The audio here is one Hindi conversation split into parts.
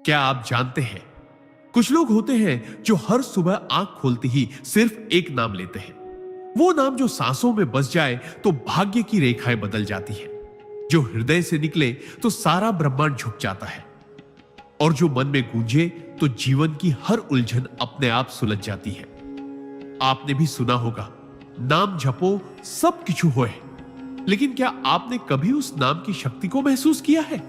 क्या आप जानते हैं, कुछ लोग होते हैं जो हर सुबह आंख खोलते ही सिर्फ एक नाम लेते हैं। वो नाम जो सांसों में बस जाए तो भाग्य की रेखाएं बदल जाती हैं। जो हृदय से निकले तो सारा ब्रह्मांड झुक जाता है, और जो मन में गूंजे तो जीवन की हर उलझन अपने आप सुलझ जाती है। आपने भी सुना होगा, नाम जपो सब किछु होए। लेकिन क्या आपने कभी उस नाम की शक्ति को महसूस किया है?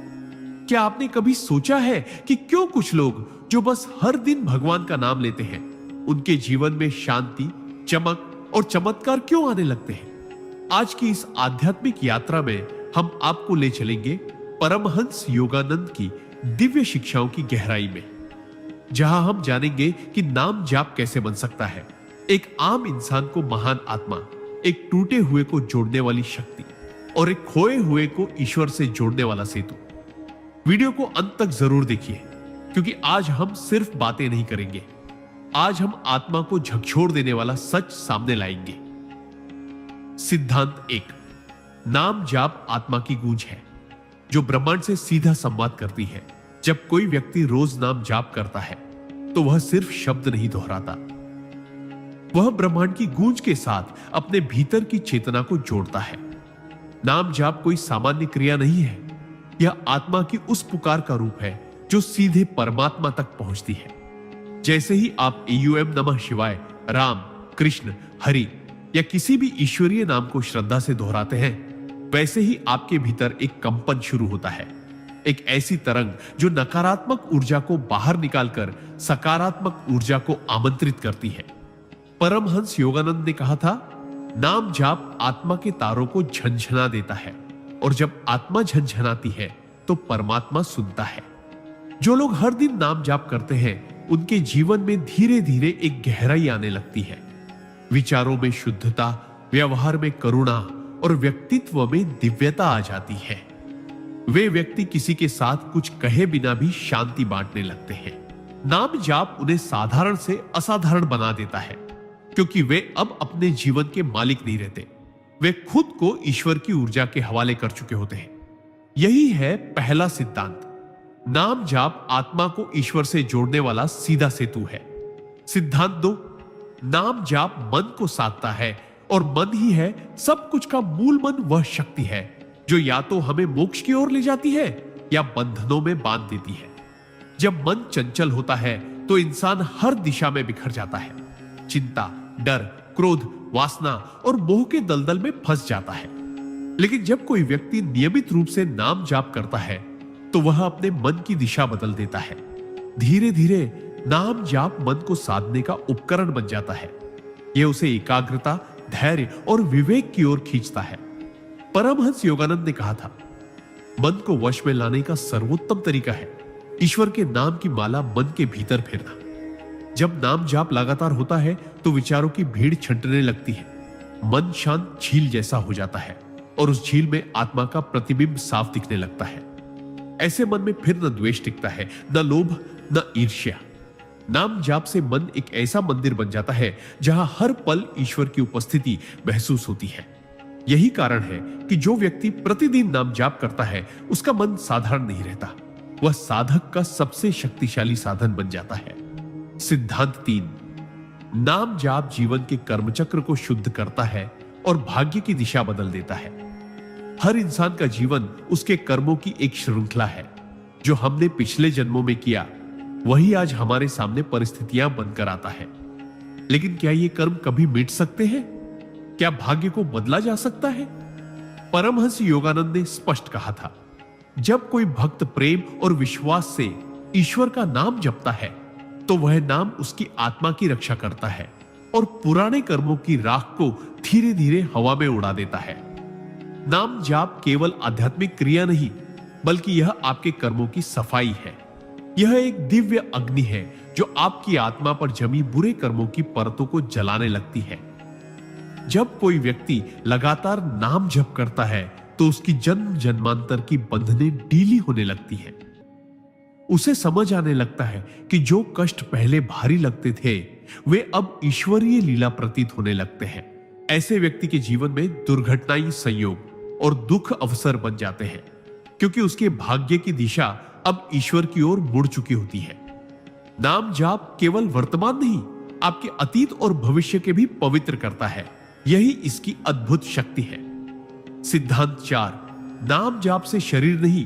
क्या आपने कभी सोचा है कि क्यों कुछ लोग जो बस हर दिन भगवान का नाम लेते हैं, उनके जीवन में शांति, चमक और चमत्कार क्यों आने लगते हैं? आज की इस आध्यात्मिक यात्रा में हम आपको ले चलेंगे परमहंस योगानंद की दिव्य शिक्षाओं की गहराई में, जहां हम जानेंगे कि नाम जाप कैसे बन सकता है एक आम इंसान को महान आत्मा, एक टूटे हुए को जोड़ने वाली शक्ति और एक खोए हुए को ईश्वर से जोड़ने वाला सेतु। वीडियो को अंत तक जरूर देखिए, क्योंकि आज हम सिर्फ बातें नहीं करेंगे, आज हम आत्मा को झकझोर देने वाला सच सामने लाएंगे। सिद्धांत 1, नाम जाप आत्मा की गूंज है जो ब्रह्मांड से सीधा संवाद करती है। जब कोई व्यक्ति रोज नाम जाप करता है तो वह सिर्फ शब्द नहीं दोहराता, वह ब्रह्मांड की गूंज के साथ अपने भीतर की चेतना को जोड़ता है। नाम जाप कोई सामान्य क्रिया नहीं है, यह आत्मा की उस पुकार का रूप है जो सीधे परमात्मा तक पहुंचती है। जैसे ही आप एयूएम नमः शिवाय, राम, कृष्ण, हरि या किसी भी ईश्वरीय नाम को श्रद्धा से दोहराते हैं, वैसे ही आपके भीतर एक कंपन शुरू होता है, एक ऐसी तरंग जो नकारात्मक ऊर्जा को बाहर निकालकर सकारात्मक ऊर्जा को आमंत्रित करती है। परमहंस योगानंद ने कहा था, नाम जाप आत्मा के तारों को झंझना देता है, और जब आत्मा झंझनाती है तो परमात्मा सुनता है। जो लोग हर दिन नाम जाप करते हैं, उनके जीवन में धीरे धीरे एक गहराई आने लगती है। विचारों में शुद्धता, व्यवहार में करुणा और व्यक्तित्व में दिव्यता आ जाती है। वे व्यक्ति किसी के साथ कुछ कहे बिना भी शांति बांटने लगते हैं। नाम जाप उन्हें साधारण से असाधारण बना देता है, क्योंकि वे अब अपने जीवन के मालिक नहीं रहते, वे खुद को ईश्वर की ऊर्जा के हवाले कर चुके होते हैं। यही है पहला सिद्धांत। नाम जाप आत्मा को ईश्वर से जोड़ने वाला सीधा सेतु है। सिद्धांत 2, नाम जाप मन को साधता है, और मन ही है सब कुछ का मूल मन। वह शक्ति है जो या तो हमें मोक्ष की ओर ले जाती है या बंधनों में बांध देती है। जब मन चंचल होता है तो इंसान हर दिशा में बिखर जाता है, चिंता, डर, क्रोध, वासना और मोह के दलदल में फंस जाता है। लेकिन जब कोई व्यक्ति नियमित रूप से नाम जाप करता है तो वह अपने मन की दिशा बदल देता है। धीरे धीरे नाम जाप मन को साधने का उपकरण बन जाता है। यह उसे एकाग्रता, धैर्य और विवेक की ओर खींचता है। परमहंस योगानंद ने कहा था, मन को वश में लाने का सर्वोत्तम तरीका है ईश्वर के नाम की माला मन के भीतर फेरना। जब नाम जाप लगातार होता है तो विचारों की भीड़ छंटने लगती है। मन शांत झील जैसा हो जाता है, और उस झील में आत्मा का प्रतिबिंब साफ दिखने लगता है। ऐसे मन में फिर न द्वेष टिकता है, न लोभ, न ईर्ष्या। नाम जाप से मन एक ऐसा मंदिर बन जाता है जहां हर पल ईश्वर की उपस्थिति महसूस होती है। यही कारण है कि जो व्यक्ति प्रतिदिन नाम जाप करता है, उसका मन साधारण नहीं रहता, वह साधक का सबसे शक्तिशाली साधन बन जाता है। सिद्धांत 3, नाम जाप जीवन के कर्मचक्र को शुद्ध करता है और भाग्य की दिशा बदल देता है। हर इंसान का जीवन उसके कर्मों की एक श्रृंखला है। जो हमने पिछले जन्मों में किया, वही आज हमारे सामने परिस्थितियां बनकर आता है। लेकिन क्या ये कर्म कभी मिट सकते हैं? क्या भाग्य को बदला जा सकता है? परमहंस योगानंद ने स्पष्ट कहा था, जब कोई भक्त प्रेम और विश्वास से ईश्वर का नाम जपता है तो वह नाम उसकी आत्मा की रक्षा करता है और पुराने कर्मों की राख को धीरे धीरे हवा में उड़ा देता है। नाम जाप केवल आध्यात्मिक क्रिया नहीं, बल्कि यह आपके कर्मों की सफाई है। यह एक दिव्य अग्नि है जो आपकी आत्मा पर जमी बुरे कर्मों की परतों को जलाने लगती है। जब कोई व्यक्ति लगातार नाम जप करता है तो उसकी जन्म जन्मांतर की बंधनें ढीली होने लगती हैं। उसे समझ आने लगता है कि जो कष्ट पहले भारी लगते थे, वे अब ईश्वरीय लीला प्रतीत होने लगते हैं। ऐसे व्यक्ति के जीवन में दुर्घटनाएं संयोग और दुख अवसर बन जाते हैं, क्योंकि उसके भाग्य की दिशा अब ईश्वर की ओर मुड़ चुकी होती है। नाम जाप केवल वर्तमान नहीं, आपके अतीत और भविष्य के भी पवित्र करता है। यही इसकी अद्भुत शक्ति है। सिद्धांत 4, नाम जाप से शरीर नहीं,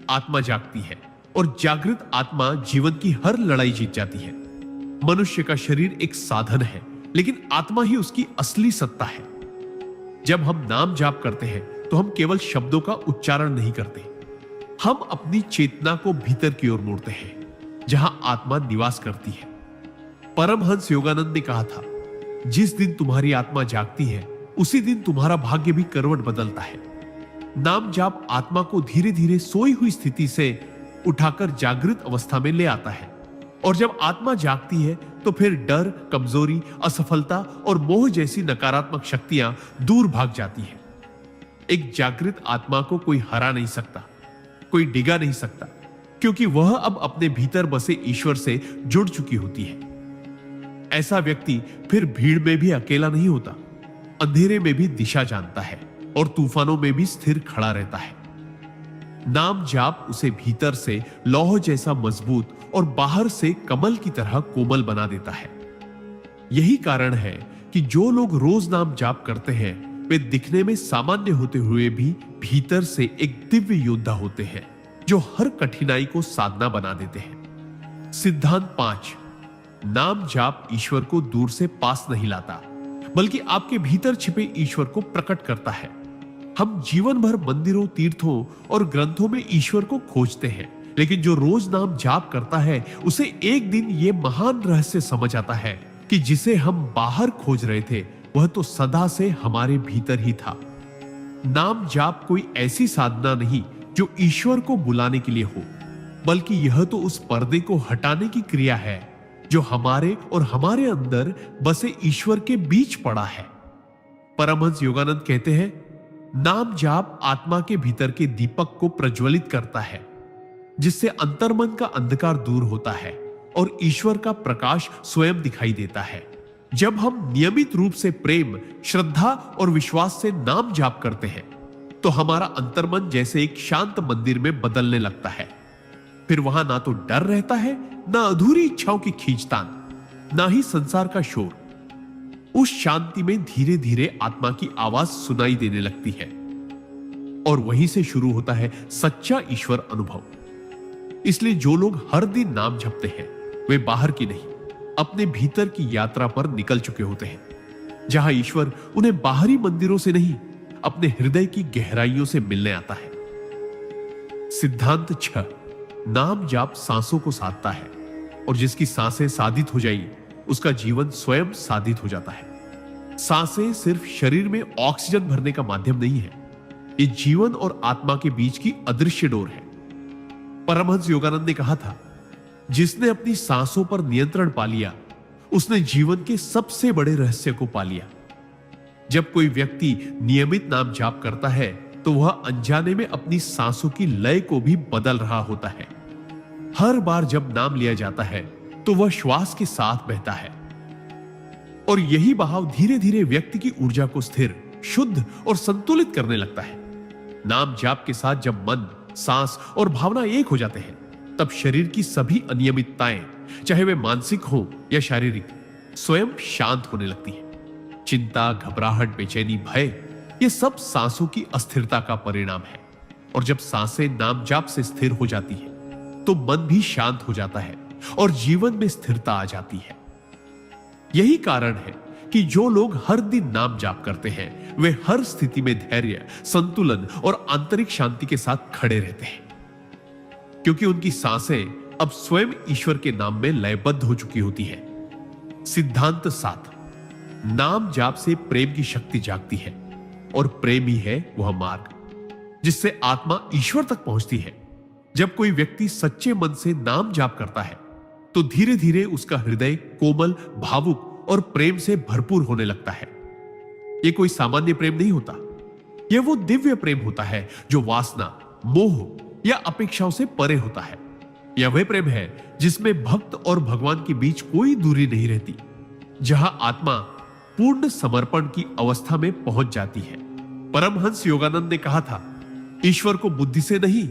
आत्मा जागती है और जागृत आत्मा जीवन की हर लड़ाई जीत जाती है। मनुष्य का शरीर एक साधन है, लेकिन आत्मा ही उसकी असली सत्ता है। जब हम नाम जाप करते हैं तो हम केवल शब्दों का उच्चारण नहीं करते, हम अपनी चेतना को भीतर की ओर मोड़ते हैं, जहां आत्मा निवास करती है। परमहंस योगानंद ने कहा था, जिस दिन तुम्हारी आत्मा जागती है उसी दिन तुम्हारा भाग्य भी करवट बदलता है। नाम जाप आत्मा को धीरे धीरे सोई हुई स्थिति से उठाकर जागृत अवस्था में ले आता है, और जब आत्मा जागती है तो फिर डर, कमजोरी, असफलता और मोह जैसी नकारात्मक शक्तियां दूर भाग जाती हैं। एक जागृत आत्मा को कोई हरा नहीं सकता, कोई डिगा नहीं सकता, क्योंकि वह अब अपने भीतर बसे ईश्वर से जुड़ चुकी होती है। ऐसा व्यक्ति फिर भीड़ में भी अकेला नहीं होता, अंधेरे में भी दिशा जानता है और तूफानों में भी स्थिर खड़ा रहता है। नाम जाप उसे भीतर से लौह जैसा मजबूत और बाहर से कमल की तरह कोमल बना देता है। यही कारण है कि जो लोग रोज नाम जाप करते हैं वे दिखने में सामान्य होते हुए भी भीतर से एक दिव्य योद्धा होते हैं, जो हर कठिनाई को साधना बना देते हैं। सिद्धांत 5, नाम जाप ईश्वर को दूर से पास नहीं लाता, बल्कि आपके भीतर छिपे ईश्वर को प्रकट करता है। हम जीवन भर मंदिरों, तीर्थों और ग्रंथों में ईश्वर को खोजते हैं, लेकिन जो रोज नाम जाप करता है उसे एक दिन यह महान रहस्य समझ आता है कि जिसे हम बाहर खोज रहे थे वह तो सदा से हमारे भीतर ही था। नाम जाप कोई ऐसी साधना नहीं जो ईश्वर को बुलाने के लिए हो, बल्कि यह तो उस पर्दे को हटाने की क्रिया है जो हमारे और हमारे अंदर बसे ईश्वर के बीच पड़ा है। परमहंस योगानंद कहते हैं, नाम जाप आत्मा के भीतर के दीपक को प्रज्वलित करता है, जिससे अंतर्मन का अंधकार दूर होता है और ईश्वर का प्रकाश स्वयं दिखाई देता है। जब हम नियमित रूप से प्रेम, श्रद्धा और विश्वास से नाम जाप करते हैं तो हमारा अंतर्मन जैसे एक शांत मंदिर में बदलने लगता है। फिर वहां ना तो डर रहता है, ना अधूरी इच्छाओं की खींचतान, ना ही संसार का शोर। उस शांति में धीरे धीरे आत्मा की आवाज सुनाई देने लगती है और वहीं से शुरू होता है सच्चा ईश्वर अनुभव। इसलिए जो लोग हर दिन नाम जपते हैं वे बाहर की नहीं, अपने भीतर की यात्रा पर निकल चुके होते हैं, जहां ईश्वर उन्हें बाहरी मंदिरों से नहीं, अपने हृदय की गहराइयों से मिलने आता है। सिद्धांत 6, नाम जाप सांसों को साधता है और जिसकी सांसें साधित हो जाएगी उसका जीवन स्वयं साधित हो जाता है। सांसें सिर्फ शरीर में ऑक्सीजन भरने का माध्यम नहीं है, ये जीवन और आत्मा के बीच की अदृश्य डोर है। परमहंस योगानंद ने कहा था, जिसने अपनी सांसों पर नियंत्रण पा लिया उसने जीवन के सबसे बड़े रहस्य को पा लिया। जब कोई व्यक्ति नियमित नाम जाप करता है तो वह अनजाने में अपनी सांसों की लय को भी बदल रहा होता है। हर बार जब नाम लिया जाता है तो वह श्वास के साथ बहता है और यही बहाव धीरे धीरे व्यक्ति की ऊर्जा को स्थिर, शुद्ध और संतुलित करने लगता है। नाम जाप के साथ जब मन, सांस और भावना एक हो जाते हैं तब शरीर की सभी अनियमितताएं, चाहे वे मानसिक हो या शारीरिक, स्वयं शांत होने लगती हैं। चिंता, घबराहट, बेचैनी, भय, ये सब सांसों की अस्थिरता का परिणाम है। और जब सांसें नाम जाप से स्थिर हो जाती है तो मन भी शांत हो जाता है और जीवन में स्थिरता आ जाती है। यही कारण है कि जो लोग हर दिन नाम जाप करते हैं वे हर स्थिति में धैर्य, संतुलन और आंतरिक शांति के साथ खड़े रहते हैं, क्योंकि उनकी सांसें अब स्वयं ईश्वर के नाम में लयबद्ध हो चुकी होती है। सिद्धांत 7, नाम जाप से प्रेम की शक्ति जागती है और प्रेम ही है वह मार्ग जिससे आत्मा ईश्वर तक पहुंचती है। जब कोई व्यक्ति सच्चे मन से नाम जाप करता है तो धीरे धीरे उसका हृदय कोमल, भावुक और प्रेम से भरपूर होने लगता है। यह कोई सामान्य प्रेम नहीं होता, यह वो दिव्य प्रेम होता है जो वासना, मोह या अपेक्षाओं से परे होता है। यह वह प्रेम है जिसमें भक्त और भगवान के बीच कोई दूरी नहीं रहती, जहां आत्मा पूर्ण समर्पण की अवस्था में पहुंच जाती है। परमहंस योगानंद ने कहा था, ईश्वर को बुद्धि से नहीं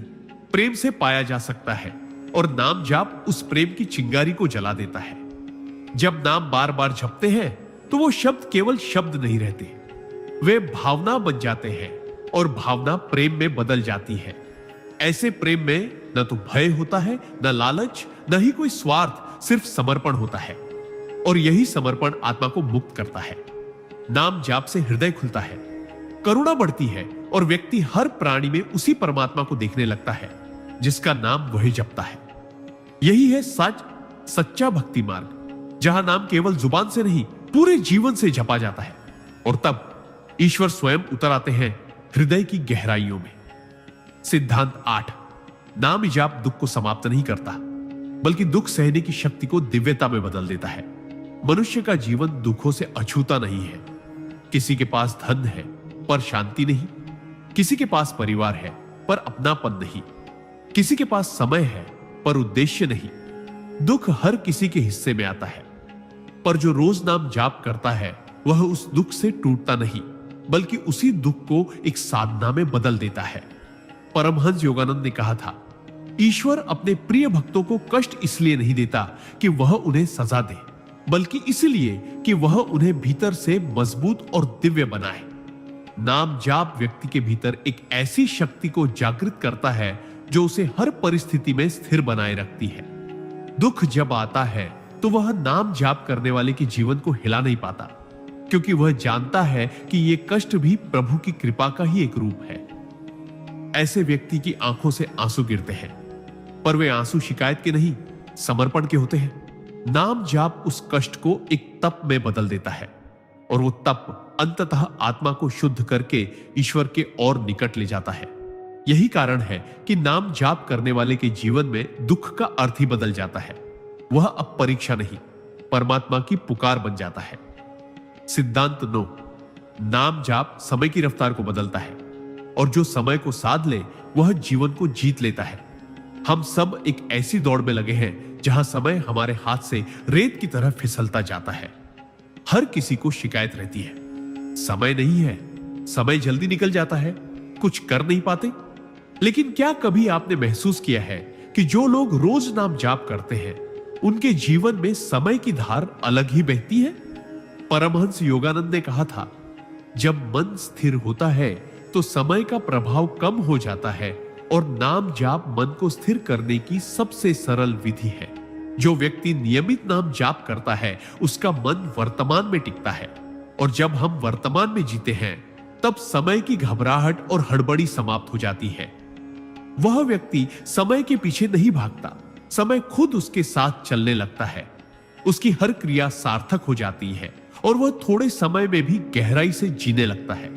प्रेम से पाया जा सकता है और नाम जाप उस प्रेम की चिंगारी को जला देता है। जब नाम बार बार जपते हैं तो वो शब्द केवल शब्द नहीं रहते, वे भावना बन जाते हैं और भावना प्रेम में बदल जाती है। ऐसे प्रेम में न तो भय होता है, न लालच, न ही कोई स्वार्थ, सिर्फ समर्पण होता है। और यही समर्पण आत्मा को मुक्त करता है। नाम जाप से हृदय खुलता है, करुणा बढ़ती है और व्यक्ति हर प्राणी में उसी परमात्मा को देखने लगता है जिसका नाम वही जपता है। यही है सच्चा भक्ति मार्ग, जहां नाम केवल जुबान से नहीं पूरे जीवन से जपा जाता है। और तब ईश्वर स्वयं उतर आते हैं हृदय की गहराइयों में। सिद्धांत 8। नाम जाप दुख को समाप्त नहीं करता, बल्कि दुख सहने की शक्ति को दिव्यता में बदल देता है। मनुष्य का जीवन दुखों से अछूता नहीं है। किसी के पास धन है पर शांति नहीं, किसी के पास परिवार है पर अपनापन नहीं, किसी के पास समय है पर उद्देश्य नहीं। दुख हर किसी के हिस्से में आता है, पर जो रोज नाम जाप करता है वह उस दुख से टूटता नहीं, बल्कि उसी दुख को एक साधना में बदल देता है। परमहंस योगानंद ने कहा था, ईश्वर अपने प्रिय भक्तों को कष्ट इसलिए नहीं देता कि वह उन्हें सजा दे, बल्कि इसलिए कि वह उन्हें भीतर से मजबूत और दिव्य बनाए। नाम जाप व्यक्ति के भीतर एक ऐसी शक्ति को जागृत करता है जो उसे हर परिस्थिति में स्थिर बनाए रखती है। दुख जब आता है तो वह नाम जाप करने वाले के जीवन को हिला नहीं पाता, क्योंकि वह जानता है कि यह कष्ट भी प्रभु की कृपा का ही एक रूप है। ऐसे व्यक्ति की आंखों से आंसू गिरते हैं, पर वे आंसू शिकायत के नहीं, समर्पण के होते हैं। नाम जाप उस कष्ट को एक तप में बदल देता है, और वो तप अंततः आत्मा को शुद्ध करके ईश्वर के और निकट ले जाता है। यही कारण है कि नाम जाप करने वाले के जीवन में दुख का अर्थ ही बदल जाता है। वह अब परीक्षा नहीं, परमात्मा की पुकार बन जाता है। सिद्धांत 9। नाम जाप समय की रफ्तार को बदलता है, और जो समय को साध ले वह जीवन को जीत लेता है। हम सब एक ऐसी दौड़ में लगे हैं जहां समय हमारे हाथ से रेत की तरह फिसलता जाता है। हर किसी को शिकायत रहती है, समय नहीं है, समय जल्दी निकल जाता है, कुछ कर नहीं पाते। लेकिन क्या कभी आपने महसूस किया है कि जो लोग रोज नाम जाप करते हैं उनके जीवन में समय की धार अलग ही बहती है? परमहंस योगानंद ने कहा था, जब मन स्थिर होता है तो समय का प्रभाव कम हो जाता है, और नाम जाप मन को स्थिर करने की सबसे सरल विधि है। जो व्यक्ति नियमित नाम जाप करता है उसका मन वर्तमान में टिकता है, और जब हम वर्तमान में जीते हैं तब समय की घबराहट और हड़बड़ी समाप्त हो जाती है। वह व्यक्ति समय के पीछे नहीं भागता, समय खुद उसके साथ चलने लगता है। उसकी हर क्रिया सार्थक हो जाती है और वह थोड़े समय में भी गहराई से जीने लगता है।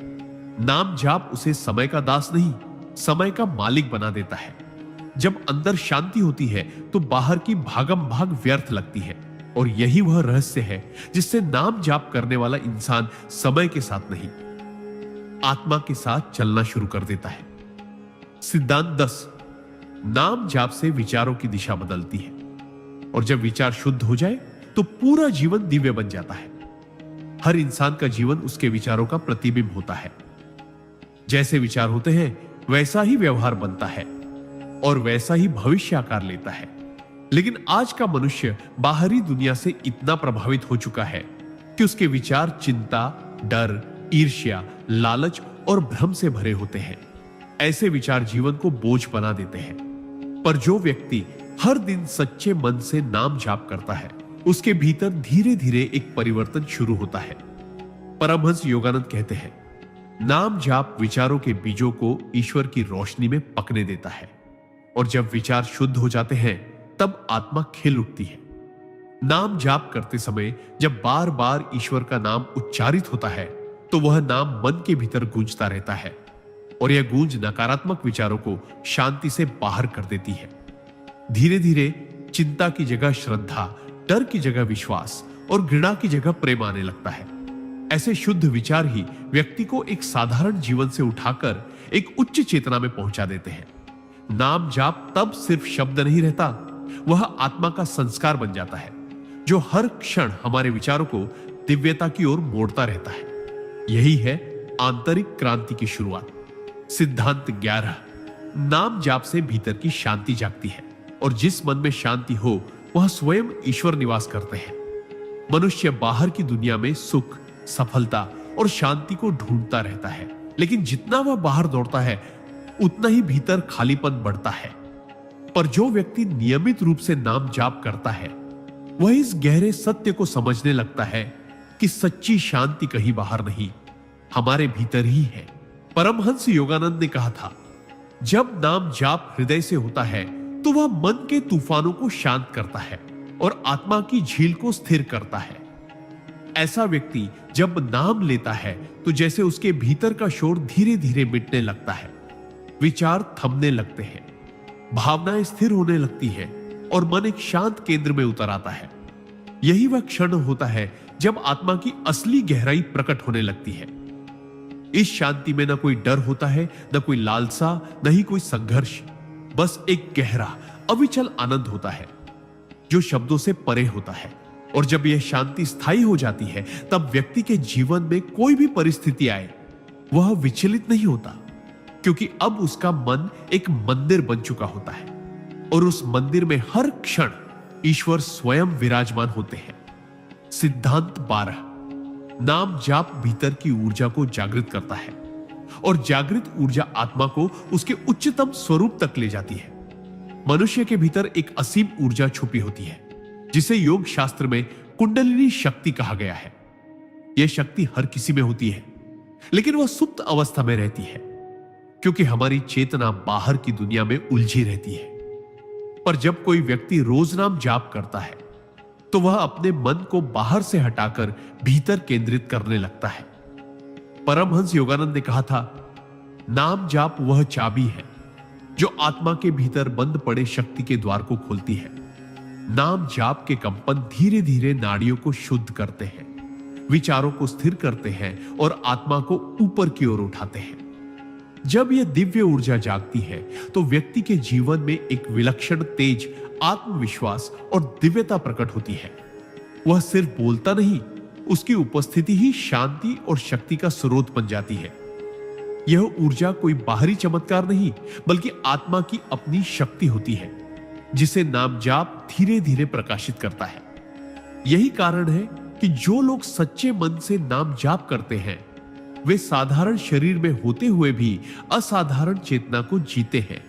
नाम जाप उसे समय का दास नहीं, समय का मालिक बना देता है। जब अंदर शांति होती है तो बाहर की भागम भाग व्यर्थ लगती है, और यही वह रहस्य है जिससे नाम जाप करने वाला इंसान समय के साथ नहीं, आत्मा के साथ चलना शुरू कर देता है। सिद्धांत 10। नाम जाप से विचारों की दिशा बदलती है, और जब विचार शुद्ध हो जाए तो पूरा जीवन दिव्य बन जाता है। हर इंसान का जीवन उसके विचारों का प्रतिबिंब होता है। जैसे विचार होते हैं वैसा ही व्यवहार बनता है, और वैसा ही भविष्य आकार लेता है। लेकिन आज का मनुष्य बाहरी दुनिया से इतना प्रभावित हो चुका है कि उसके विचार चिंता, डर, ईर्ष्या, लालच और भ्रम से भरे होते हैं। ऐसे विचार जीवन को बोझ बना देते हैं। पर जो व्यक्ति हर दिन सच्चे मन से नाम जाप करता है उसके भीतर धीरे धीरे एक परिवर्तन शुरू होता है। परमहंस योगानंद कहते हैं, नाम जाप विचारों के बीजों को ईश्वर की रोशनी में पकने देता है, और जब विचार शुद्ध हो जाते हैं तब आत्मा खिल उठती है। नाम जाप करते समय जब बार बार ईश्वर का नाम उच्चारित होता है तो वह नाम मन के भीतर गूंजता रहता है, और यह गूंज नकारात्मक विचारों को शांति से बाहर कर देती है। धीरे धीरे चिंता की जगह श्रद्धा, डर की जगह विश्वास और घृणा की जगह प्रेम आने लगता है। ऐसे शुद्ध विचार ही व्यक्ति को एक साधारण जीवन से उठाकर एक उच्च चेतना में पहुंचा देते हैं। नाम जाप तब सिर्फ शब्द नहीं रहता, वह आत्मा का संस्कार बन जाता है जो हर क्षण हमारे विचारों को दिव्यता की ओर मोड़ता रहता है। यही है आंतरिक क्रांति की शुरुआत। सिद्धांत 11। नाम जाप से भीतर की शांति जागती है, और जिस मन में शांति हो वह स्वयं ईश्वर निवास करते हैं। मनुष्य बाहर की दुनिया में सुख, सफलता और शांति को ढूंढता रहता है, लेकिन जितना वह बाहर दौड़ता है उतना ही भीतर खालीपन बढ़ता है। पर जो व्यक्ति नियमित रूप से नाम जाप करता है वह इस गहरे सत्य को समझने लगता है कि सच्ची शांति कहीं बाहर नहीं, हमारे भीतर ही है। परमहंस योगानंद ने कहा था, जब नाम जाप हृदय से होता है तो वह मन के तूफानों को शांत करता है और आत्मा की झील को स्थिर करता है। ऐसा व्यक्ति जब नाम लेता है तो जैसे उसके भीतर का शोर धीरे धीरे मिटने लगता है, विचार थमने लगते हैं, भावनाएं स्थिर होने लगती है और मन एक शांत केंद्र में उतर आता है। यही वह क्षण होता है जब आत्मा की असली गहराई प्रकट होने लगती है। इस शांति में न कोई डर होता है, न कोई लालसा, न ही कोई संघर्ष, बस एक गहरा अविचल आनंद होता है जो शब्दों से परे होता है। और जब यह शांति स्थायी हो जाती है तब व्यक्ति के जीवन में कोई भी परिस्थिति आए वह विचलित नहीं होता, क्योंकि अब उसका मन एक मंदिर बन चुका होता है और उस मंदिर में हर क्षण ईश्वर स्वयं विराजमान होते हैं। सिद्धांत 12। नाम जाप भीतर की ऊर्जा को जागृत करता है और जागृत ऊर्जा आत्मा को उसके उच्चतम स्वरूप तक ले जाती है। मनुष्य के भीतर एक असीम ऊर्जा छुपी होती है जिसे योग शास्त्र में कुंडलिनी शक्ति कहा गया है। यह शक्ति हर किसी में होती है, लेकिन वह सुप्त अवस्था में रहती है क्योंकि हमारी चेतना बाहर की दुनिया में उलझी रहती है। पर जब कोई व्यक्ति रोज नाम जाप करता है तो वह अपने मन को बाहर से हटाकर भीतर केंद्रित करने लगता है। परमहंस योगानंद ने कहा था, नाम जाप वह चाबी है जो आत्मा के भीतर बंद पड़े शक्ति के द्वार को खोलती है। नाम जाप के कंपन धीरे धीरे नाड़ियों को शुद्ध करते हैं, विचारों को स्थिर करते हैं और आत्मा को ऊपर की ओर उठाते हैं। जब यह दिव्य ऊर्जा जागती है तो व्यक्ति के जीवन में एक विलक्षण तेज, आत्मविश्वास और दिव्यता प्रकट होती है। वह सिर्फ बोलता नहीं, उसकी उपस्थिति ही शांति और शक्ति का स्रोत बन जाती है। यह ऊर्जा कोई बाहरी चमत्कार नहीं, बल्कि आत्मा की अपनी शक्ति होती है जिसे नाम जाप धीरे धीरे प्रकाशित करता है। यही कारण है कि जो लोग सच्चे मन से नाम जाप करते हैं वे साधारण शरीर में होते हुए भी असाधारण चेतना को जीते हैं,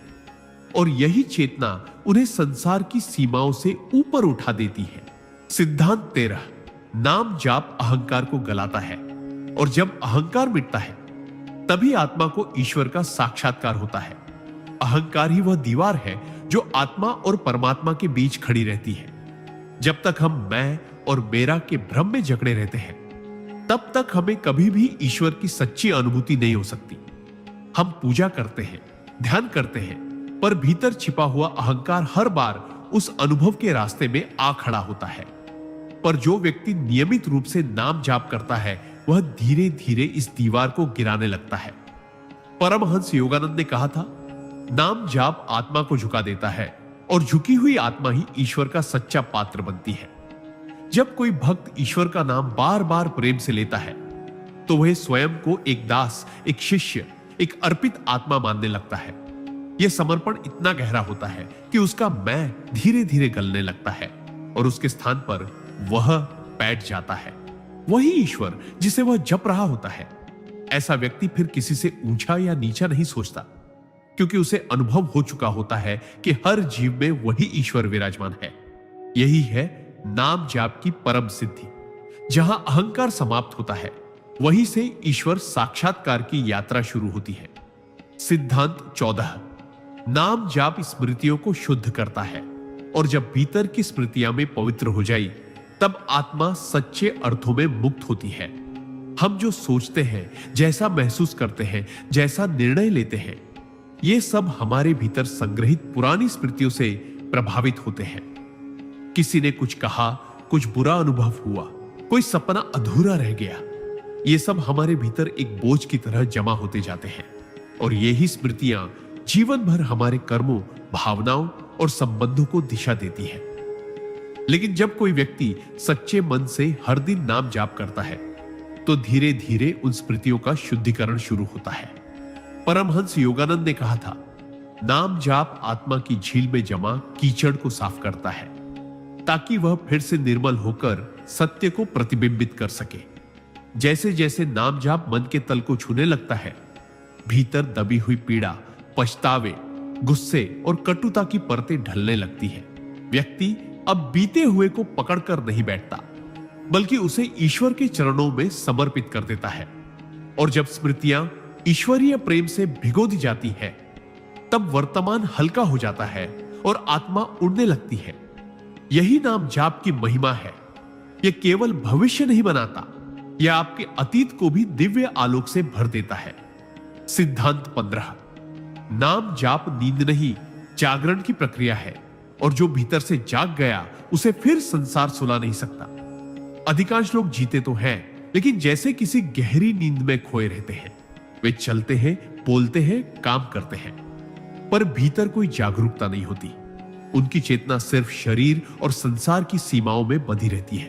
और यही चेतना उन्हें संसार की सीमाओं से ऊपर उठा देती है। सिद्धांत 13। नाम जाप अहंकार को गलाता है, और जब अहंकार मिटता है तभी आत्मा को ईश्वर का साक्षात्कार होता है। अहंकार ही वह दीवार है जो आत्मा और परमात्मा के बीच खड़ी रहती है। जब तक हम मैं और मेरा के भ्रम में जकड़े रहते हैं तब तक हमें कभी भी ईश्वर की सच्ची अनुभूति नहीं हो सकती। हम पूजा करते हैं, ध्यान करते हैं, पर भीतर छिपा हुआ अहंकार हर बार उस अनुभव के रास्ते में आ खड़ा होता है। पर जो व्यक्ति नियमित रूप से नाम जाप करता है वह धीरे धीरे इस दीवार को गिराने लगता है। परमहंस योगानंद ने कहा था, नाम जाप आत्मा को झुका देता है और झुकी हुई आत्मा ही ईश्वर का सच्चा पात्र बनती है। जब कोई भक्त ईश्वर का नाम बार बार प्रेम से लेता है तो वह स्वयं को एक दास, एक शिष्य, एक अर्पित आत्मा मानने लगता है। यह समर्पण इतना गहरा होता है कि उसका मैं धीरे धीरे गलने लगता है और उसके स्थान पर वह बैठ जाता है, वही ईश्वर जिसे वह जप रहा होता है। ऐसा व्यक्ति फिर किसी से ऊंचा या नीचा नहीं सोचता, क्योंकि उसे अनुभव हो चुका होता है कि हर जीव में वही ईश्वर विराजमान है। यही है नाम जाप की परम सिद्धि। जहां अहंकार समाप्त होता है वहीं से ईश्वर साक्षात्कार की यात्रा शुरू होती है। सिद्धांत 14। नाम जाप स्मृतियों को शुद्ध करता है, और जब भीतर की स्मृतियां में पवित्र हो जाई तब आत्मा सच्चे अर्थों में मुक्त होती है। हम जो सोचते हैं, जैसा महसूस करते हैं, जैसा निर्णय लेते हैं, ये सब हमारे भीतर संग्रहित पुरानी स्मृतियों से प्रभावित होते हैं। किसी ने कुछ कहा, कुछ बुरा अनुभव हुआ, कोई सपना अधूरा रह गया, ये सब हमारे भीतर एक बोझ की तरह जमा होते जाते हैं, और यही स्मृतियां जीवन भर हमारे कर्मों, भावनाओं और संबंधों को दिशा देती है। लेकिन जब कोई व्यक्ति सच्चे मन से हर दिन नाम जाप करता है तो धीरे धीरे उन स्मृतियों का शुद्धिकरण शुरू होता है। परमहंस योगानंद ने कहा था, नाम जाप आत्मा की झील में जमा कीचड़ को साफ करता है ताकि वह फिर से निर्मल होकर सत्य को प्रतिबिंबित कर सके। जैसे जैसे नाम जाप मन के तल को छूने लगता है, भीतर दबी हुई पीड़ा, पछतावे, गुस्से और कटुता की परतें ढलने लगती है। व्यक्ति अब बीते हुए को पकड़कर नहीं बैठता, बल्कि उसे ईश्वर के चरणों में समर्पित कर देता है। और जब स्मृतियां ईश्वरीय प्रेम से भिगो दी जाती है, तब वर्तमान हल्का हो जाता है और आत्मा उड़ने लगती है। यही नाम जाप की महिमा है। यह केवल भविष्य नहीं बनाता, यह आपके अतीत को भी दिव्य आलोक से भर देता है। सिद्धांत 15। नाम जाप नींद नहीं, जागरण की प्रक्रिया है, और जो भीतर से जाग गया उसे फिर संसार सुला नहीं सकता। अधिकांश लोग जीते तो हैं, लेकिन जैसे किसी गहरी नींद में खोए रहते हैं। वे चलते हैं, बोलते हैं, काम करते हैं, पर भीतर कोई जागरूकता नहीं होती। उनकी चेतना सिर्फ शरीर और संसार की सीमाओं में बंधी रहती है।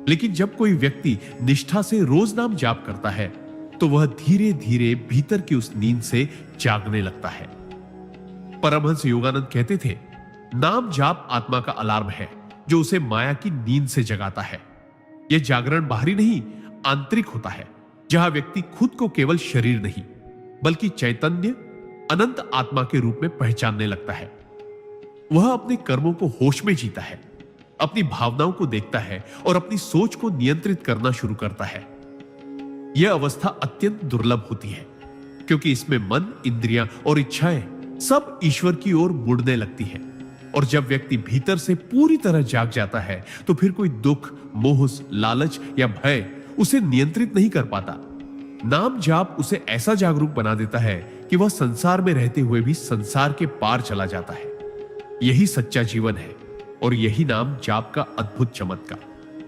लेकिन जब कोई व्यक्ति निष्ठा से रोज नाम जाप करता है, तो वह धीरे धीरे भीतर की उस नींद से जागने लगता है। परमहंस योगानंद कहते थे, नाम जाप आत्मा का अलार्म है जो उसे माया की नींद से जगाता है। यह जागरण बाहरी नहीं, आंतरिक होता है, जहां व्यक्ति खुद को केवल शरीर नहीं, बल्कि चैतन्य, अनंत आत्मा के रूप में पहचानने लगता है। वह अपने कर्मों को होश में जीता है, अपनी भावनाओं को देखता है और अपनी सोच को नियंत्रित करना शुरू करता है। यह अवस्था अत्यंत दुर्लभ होती है, क्योंकि इसमें मन, इंद्रियां और इच्छाएं सब ईश्वर की ओर मुड़ने लगती है। और जब व्यक्ति भीतर से पूरी तरह जाग जाता है, तो फिर कोई दुख, मोह, लालच या भय उसे नियंत्रित नहीं कर पाता। नाम जाप उसे ऐसा जागरूक बना देता है कि वह संसार में रहते हुए भी संसार के पार चला जाता है। यही सच्चा जीवन है और यही नाम जाप का अद्भुत चमत्कार।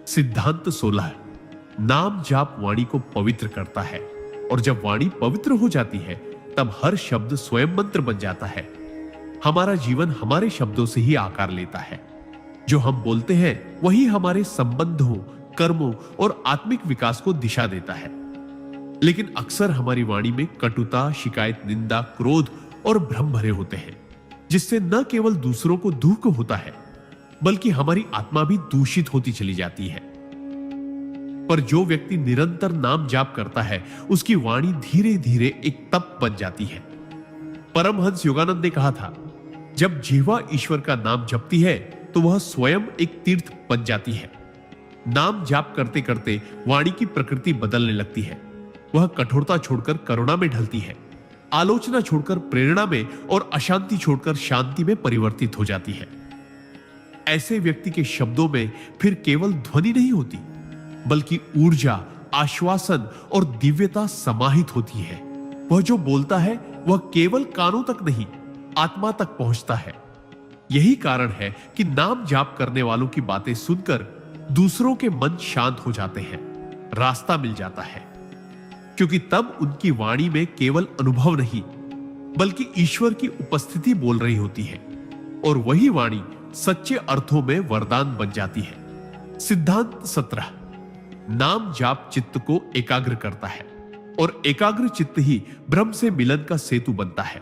सिद्धांत 16। नाम जाप वाणी को पवित्र करता है, और जब वाणी पवित्र हो जाती है, तब हर शब्द स्वयं मंत्र बन जाता है। हमारा जीवन हमारे शब्दों से ही आकार लेता है। जो हम बोलते हैं वही हमारे संबंधों, कर्मों और आत्मिक विकास को दिशा देता है। लेकिन अक्सर हमारी वाणी में कटुता, शिकायत, निंदा, क्रोध और भ्रम भरे होते हैं, जिससे न केवल दूसरों को दुख होता है, बल्कि हमारी आत्मा भी दूषित होती चली जाती है। पर जो व्यक्ति निरंतर नाम जाप करता है, उसकी वाणी धीरे धीरे एक तप बन जाती है। परमहंस योगानंद ने कहा था, जब जिह्वा ईश्वर का नाम जपती है, तो वह स्वयं एक तीर्थ बन जाती है। नाम जाप करते करते वाणी की प्रकृति बदलने लगती है। वह कठोरता छोड़कर करुणा में ढलती है, आलोचना छोड़कर प्रेरणा में और अशांति छोड़कर शांति में परिवर्तित हो जाती है। ऐसे व्यक्ति के शब्दों में फिर केवल ध्वनि नहीं होती, बल्कि ऊर्जा, आश्वासन और दिव्यता समाहित होती है। वह जो बोलता है वह केवल कानों तक नहीं, आत्मा तक पहुंचता है। यही कारण है कि नाम जाप करने वालों की बातें सुनकर दूसरों के मन शांत हो जाते हैं, रास्ता मिल जाता है, क्योंकि तब उनकी वाणी में केवल अनुभव नहीं, बल्कि ईश्वर की उपस्थिति बोल रही होती है, और वही वाणी सच्चे अर्थों में वरदान बन जाती है। सिद्धांत 17। नाम जाप चित्त को एकाग्र करता है, और एकाग्र चित्त ही ब्रह्म से मिलन का सेतु बनता है।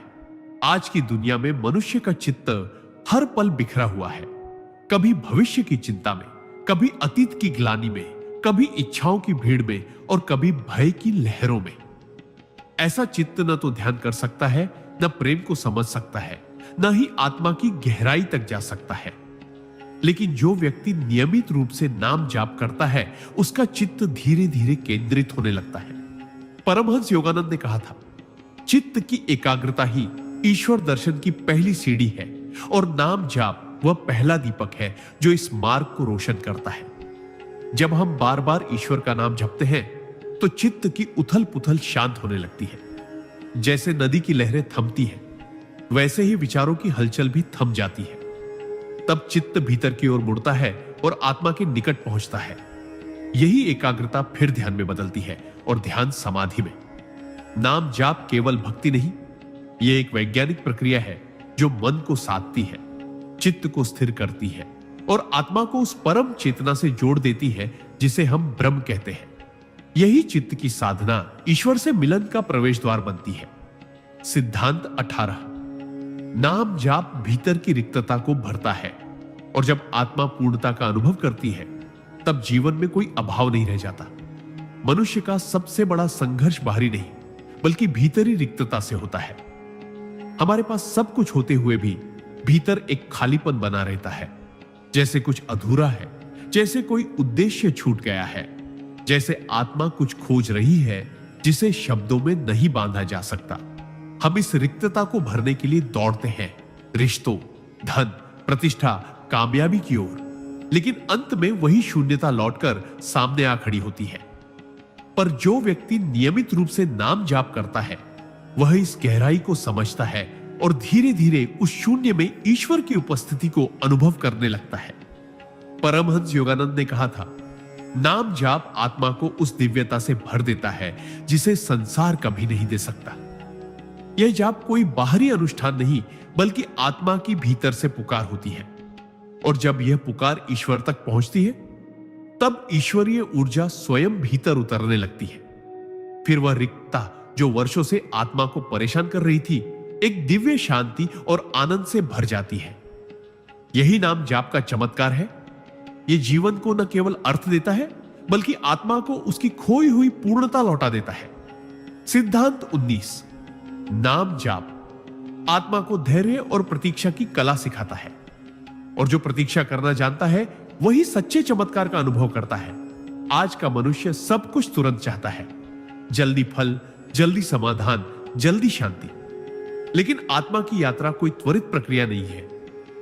आज की दुनिया में मनुष्य का चित्त हर पल बिखरा हुआ है, कभी भविष्य की चिंता में, कभी अतीत की ग्लानि में, कभी इच्छाओं की भीड़ में और कभी भय की लहरों में। ऐसा चित्त न तो ध्यान कर सकता है, न प्रेम को समझ सकता है, न ही आत्मा की गहराई तक जा सकता है। लेकिन जो व्यक्ति नियमित रूप से नाम जाप करता है, उसका चित्त धीरे धीरे केंद्रित होने लगता है। परमहंस योगानंद ने कहा था, चित्त की एकाग्रता ही ईश्वर दर्शन की पहली सीढ़ी है, और नाम जाप वह पहला दीपक है जो इस मार्ग को रोशन करता है। जब हम बार बार ईश्वर का नाम जपते हैं, तो चित्त की उथल पुथल शांत होने लगती है। जैसे नदी की लहरें थमती हैं, वैसे ही विचारों की हलचल भी थम जाती है। तब चित्त भीतर की ओर मुड़ता है और आत्मा के निकट पहुंचता है। यही एकाग्रता फिर ध्यान में बदलती है, और ध्यान समाधि में। नाम जाप केवल भक्ति नहीं, यह एक वैज्ञानिक प्रक्रिया है जो मन को साधती है, चित्त को स्थिर करती है और आत्मा को उस परम चेतना से जोड़ देती है जिसे हम ब्रह्म कहते हैं। यही चित्त की साधना ईश्वर से मिलन का प्रवेश द्वार बनती है। सिद्धांत 18। नाम जाप भीतर की रिक्तता को भरता है, और जब आत्मा पूर्णता का अनुभव करती है तब जीवन में कोई अभाव नहीं रह जाता। मनुष्य का सबसे बड़ा संघर्ष बाहरी नहीं बल्कि भीतरी रिक्तता से होता है। हमारे पास सब कुछ होते हुए भी भीतर एक खालीपन बना रहता है, जैसे कुछ अधूरा है, जैसे कोई उद्देश्य छूट गया है, जैसे आत्मा कुछ खोज रही है जिसे शब्दों में नहीं बांधा जा सकता। हम इस रिक्तता को भरने के लिए दौड़ते हैं, रिश्तों, धन, प्रतिष्ठा, कामयाबी की ओर, लेकिन अंत में वही शून्यता लौटकर सामने आ खड़ी होती है। पर जो व्यक्ति नियमित रूप से नाम जाप करता है वह इस गहराई को समझता है और धीरे धीरे उस शून्य में ईश्वर की उपस्थिति को अनुभव करने लगता है। परमहंस योगानंद ने कहा था, नाम जाप आत्मा को उस दिव्यता से भर देता है जिसे संसार कभी नहीं दे सकता। यह जाप कोई बाहरी अनुष्ठान नहीं बल्कि आत्मा की भीतर से पुकार होती है, और जब यह पुकार ईश्वर तक पहुंचती है तब ईश्वरीय ऊर्जा स्वयं भीतर उतरने लगती है। फिर वह रिक्तता जो वर्षों से आत्मा को परेशान कर रही थी एक दिव्य शांति और आनंद से भर जाती है। यही नाम जाप का चमत्कार है। यह जीवन को न केवल अर्थ देता है बल्कि आत्मा को उसकी खोई हुई पूर्णता लौटा देता है। सिद्धांत 19। नाम जाप आत्मा को धैर्य और प्रतीक्षा की कला सिखाता है, और जो प्रतीक्षा करना जानता है वही सच्चे चमत्कार का अनुभव करता है। आज का मनुष्य सब कुछ तुरंत चाहता है, जल्दी फल, जल्दी समाधान, जल्दी शांति। लेकिन आत्मा की यात्रा कोई त्वरित प्रक्रिया नहीं है।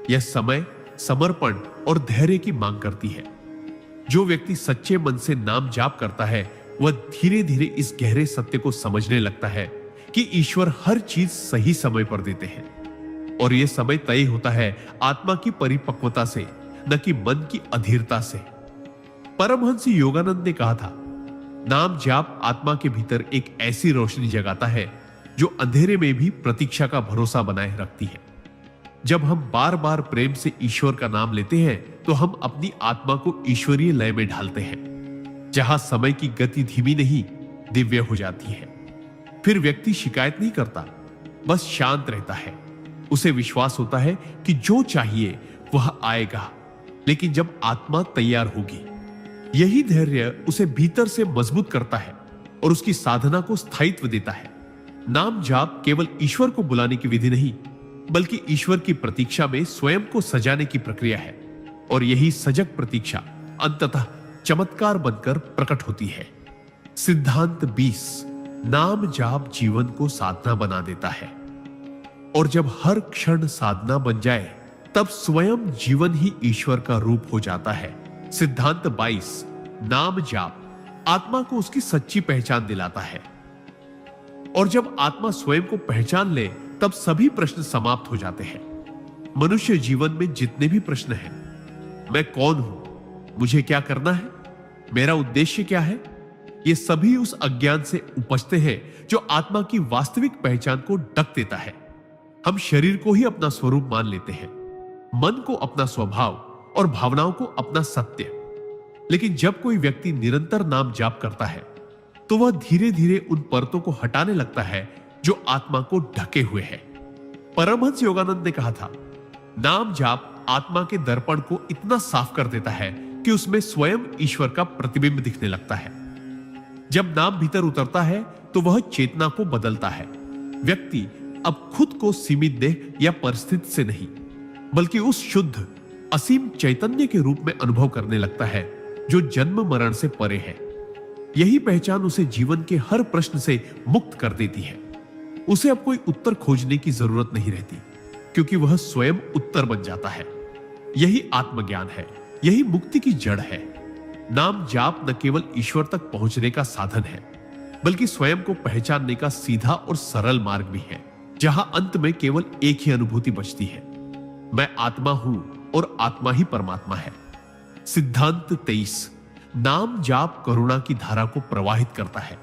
यह समय, समर्पण और धैर्य की मांग करती है। जो व्यक्ति सच्चे मन से नाम जाप करता है वह धीरे धीरे इस गहरे सत्य को समझने लगता है कि ईश्वर हर चीज सही समय पर देते हैं, और यह समय तय होता है आत्मा की परिपक्वता से, न कि मन की अधीरता से। परमहंस योगानंद ने कहा था, नाम जाप आत्मा के भीतर एक ऐसी रोशनी जगाता है जो अंधेरे में भी प्रतीक्षा का भरोसा बनाए रखती है। जब हम बार बार प्रेम से ईश्वर का नाम लेते हैं तो हम अपनी आत्मा को ईश्वरीय लय में ढालते हैं, जहां समय की गति धीमी नहीं दिव्य हो जाती है। फिर व्यक्ति शिकायत नहीं करता, बस शांत रहता है। उसे विश्वास होता है कि जो चाहिए वह आएगा, लेकिन जब आत्मा तैयार होगी। यही धैर्य उसे भीतर से मजबूत करता है और उसकी साधना को स्थायित्व देता है। नाम जाप केवल ईश्वर को बुलाने की विधि नहीं बल्कि ईश्वर की प्रतीक्षा में स्वयं को सजाने की प्रक्रिया है, और यही सजग प्रतीक्षा अंततः चमत्कार बनकर प्रकट होती है। सिद्धांत 20। नाम जाप जीवन को साधना बना देता है, और जब हर क्षण साधना बन जाए तब स्वयं जीवन ही ईश्वर का रूप हो जाता है। सिद्धांत 22। नाम जाप आत्मा को उसकी सच्ची पहचान दिलाता है, और जब आत्मा स्वयं को पहचान ले तब सभी प्रश्न समाप्त हो जाते हैं। मनुष्य जीवन में जितने भी प्रश्न हैं, मैं कौन हूं, मुझे क्या करना है, मेरा उद्देश्य क्या है, ये सभी उस अज्ञान से उपजते हैं जो आत्मा की वास्तविक पहचान को ढक देता है। हम शरीर को ही अपना स्वरूप मान लेते हैं, मन को अपना स्वभाव और भावनाओं को अपना सत्य। लेकिन जब कोई व्यक्ति निरंतर नाम जाप करता है तो वह धीरे धीरे उन परतों को हटाने लगता है जो आत्मा को ढके हुए है। परमहंस योगानंद ने कहा था, नाम जाप आत्मा के दर्पण को इतना साफ कर देता है कि उसमें स्वयं ईश्वर का प्रतिबिंब दिखने लगता है। जब नाम भीतर उतरता है तो वह चेतना को बदलता है। व्यक्ति अब खुद को सीमित देह या परिस्थिति से नहीं बल्कि उस शुद्ध असीम चैतन्य के रूप में अनुभव करने लगता है जो जन्म मरण से परे है। यही पहचान उसे जीवन के हर प्रश्न से मुक्त कर देती है। उसे अब कोई उत्तर खोजने की जरूरत नहीं रहती, क्योंकि वह स्वयं उत्तर बन जाता है। यही आत्मज्ञान है, यही मुक्ति की जड़ है। नाम जाप न केवल ईश्वर तक पहुंचने का साधन है बल्कि स्वयं को पहचानने का सीधा और सरल मार्ग भी है, जहां अंत में केवल एक ही अनुभूति बचती है, मैं आत्मा हूं और आत्मा ही परमात्मा है। सिद्धांत 23। नाम जाप करुणा की धारा को प्रवाहित करता है,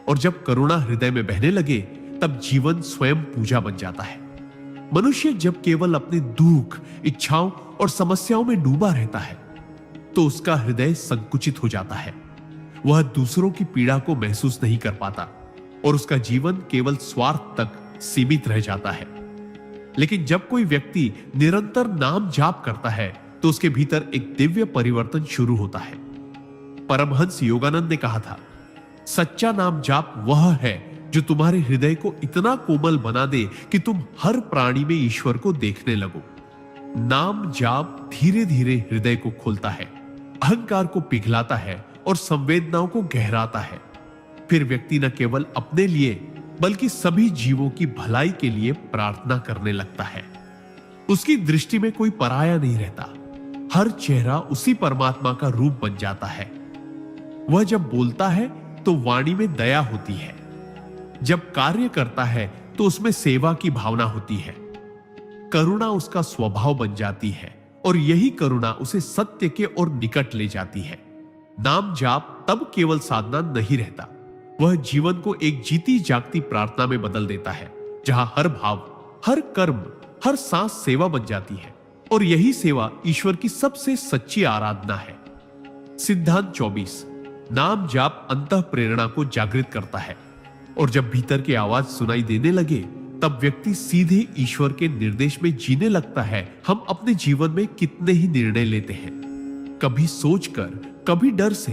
और जब करुणा हृदय में बहने लगे तब जीवन स्वयं पूजा बन जाता है। मनुष्य जब केवल अपने दुख, इच्छाओं और समस्याओं में डूबा रहता है तो उसका हृदय संकुचित हो जाता है। वह दूसरों की पीड़ा को महसूस नहीं कर पाता और उसका जीवन केवल स्वार्थ तक सीमित रह जाता है। लेकिन जब कोई व्यक्ति निरंतर नाम जाप करता है तो उसके भीतर एक दिव्य परिवर्तन शुरू होता है। परमहंस योगानंद ने कहा था, सच्चा नाम जाप वह है जो तुम्हारे हृदय को इतना कोमल बना दे कि तुम हर प्राणी में ईश्वर को देखने लगो। नाम जाप धीरे धीरे हृदय को खोलता है, अहंकार को पिघलाता है और संवेदनाओं को गहराता है। फिर व्यक्ति न केवल अपने लिए बल्कि सभी जीवों की भलाई के लिए प्रार्थना करने लगता है। उसकी दृष्टि में कोई पराया नहीं रहता, हर चेहरा उसी परमात्मा का रूप बन जाता है। वह जब बोलता है तो वाणी में दया होती है, जब कार्य करता है तो उसमें सेवा की भावना होती है। करुणा उसका स्वभाव बन जाती है और यही करुणा उसे सत्य के और निकट ले जाती है। नाम जाप तब केवल साधना नहीं रहता, वह जीवन को एक जीती जागती प्रार्थना में बदल देता है, जहां हर भाव, हर कर्म, हर सांस सेवा बन जाती है और यही सेवा ईश्वर की सबसे सच्ची आराधना है। सिद्धांत 24। नाम जाप अंतः प्रेरणा को जागृत करता है और जब भीतर की आवाज सुनाई देने लगे तब व्यक्ति सीधे ईश्वर के निर्देश में जीने लगता है। हम अपने जीवन में कितने ही निर्णय लेते हैं, कभी सोचकर, कभी डर से,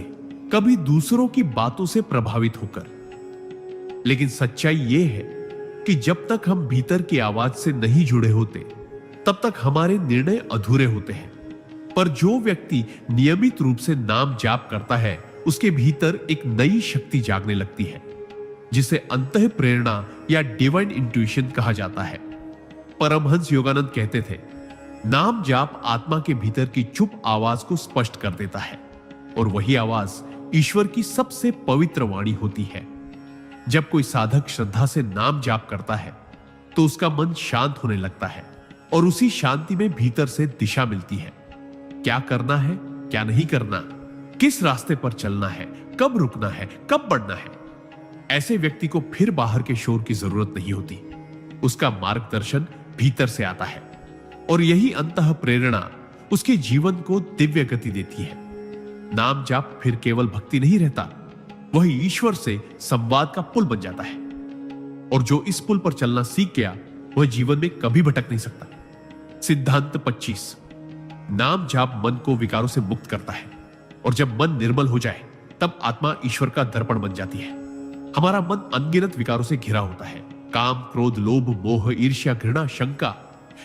कभी दूसरों की बातों से प्रभावित होकर। लेकिन सच्चाई यह है कि जब तक हम भीतर की आवाज से नहीं जुड़े होते तब तक हमारे निर्णय अधूरे होते हैं। पर जो व्यक्ति नियमित रूप से नाम जाप करता है उसके भीतर एक नई शक्ति जागने लगती है, जिसे अंतः प्रेरणा या डिवाइन इंट्यूशन कहा जाता है। परमहंस योगानंद कहते थे, नाम जाप आत्मा के भीतर की चुप आवाज को स्पष्ट कर देता है और वही आवाज ईश्वर की सबसे पवित्र वाणी होती है। जब कोई साधक श्रद्धा से नाम जाप करता है तो उसका मन शांत होने लगता है और उसी शांति में भीतर से दिशा मिलती है। क्या करना है, क्या नहीं करना, किस रास्ते पर चलना है, कब रुकना है, कब बढ़ना है, ऐसे व्यक्ति को फिर बाहर के शोर की जरूरत नहीं होती। उसका मार्गदर्शन भीतर से आता है और यही अंतः प्रेरणा उसके जीवन को दिव्य गति देती है। नाम जाप फिर केवल भक्ति नहीं रहता, वह ईश्वर से संवाद का पुल बन जाता है और जो इस पुल पर चलना सीख गया वह जीवन में कभी भटक नहीं सकता। सिद्धांत 25। नाम जाप मन को विकारों से मुक्त करता है और जब मन निर्मल हो जाए तब आत्मा ईश्वर का दर्पण बन जाती है। हमारा मन अनगिनत विकारों से घिरा होता है, काम, क्रोध, लोभ, मोह, ईर्ष्या, घृणा, शंका,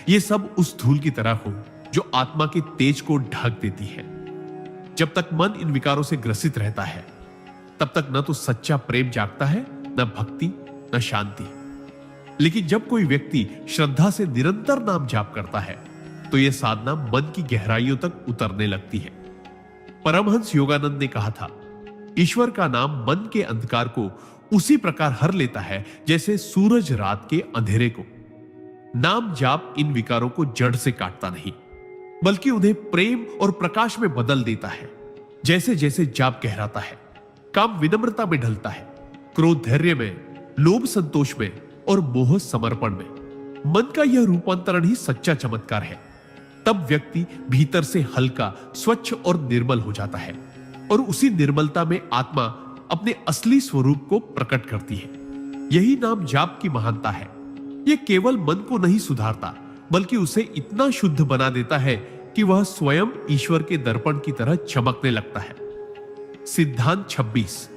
ये सब उस धूल की तरह हो जो आत्मा के तेज को ढक देती है। जब तक मन इन विकारों से ग्रसित रहता है तब तक न तो सच्चा प्रेम जागता है, न भक्ति, न शांति। लेकिन जब कोई व्यक्ति श्रद्धा से निरंतर नाम जाप करता है तो यह साधना मन की गहराइयों तक उतरने लगती है। परमहंस योगानंद ने कहा था, ईश्वर का नाम मन के अंधकार को उसी प्रकार हर लेता है जैसे सूरज रात के अंधेरे को। नाम जाप इन विकारों को जड़ से काटता नहीं बल्कि उन्हें प्रेम और प्रकाश में बदल देता है। जैसे जैसे जाप गहराता है, काम विनम्रता में ढलता है, क्रोध धैर्य में, लोभ संतोष में और मोह समर्पण में। मन का यह रूपांतरण ही सच्चा चमत्कार है। तब व्यक्ति भीतर से हल्का, स्वच्छ और निर्मल हो जाता है और उसी निर्मलता में आत्मा अपने असली स्वरूप को प्रकट करती है। यही नाम जाप की महानता है। यह केवल मन को नहीं सुधारता बल्कि उसे इतना शुद्ध बना देता है कि वह स्वयं ईश्वर के दर्पण की तरह चमकने लगता है। सिद्धांत 26।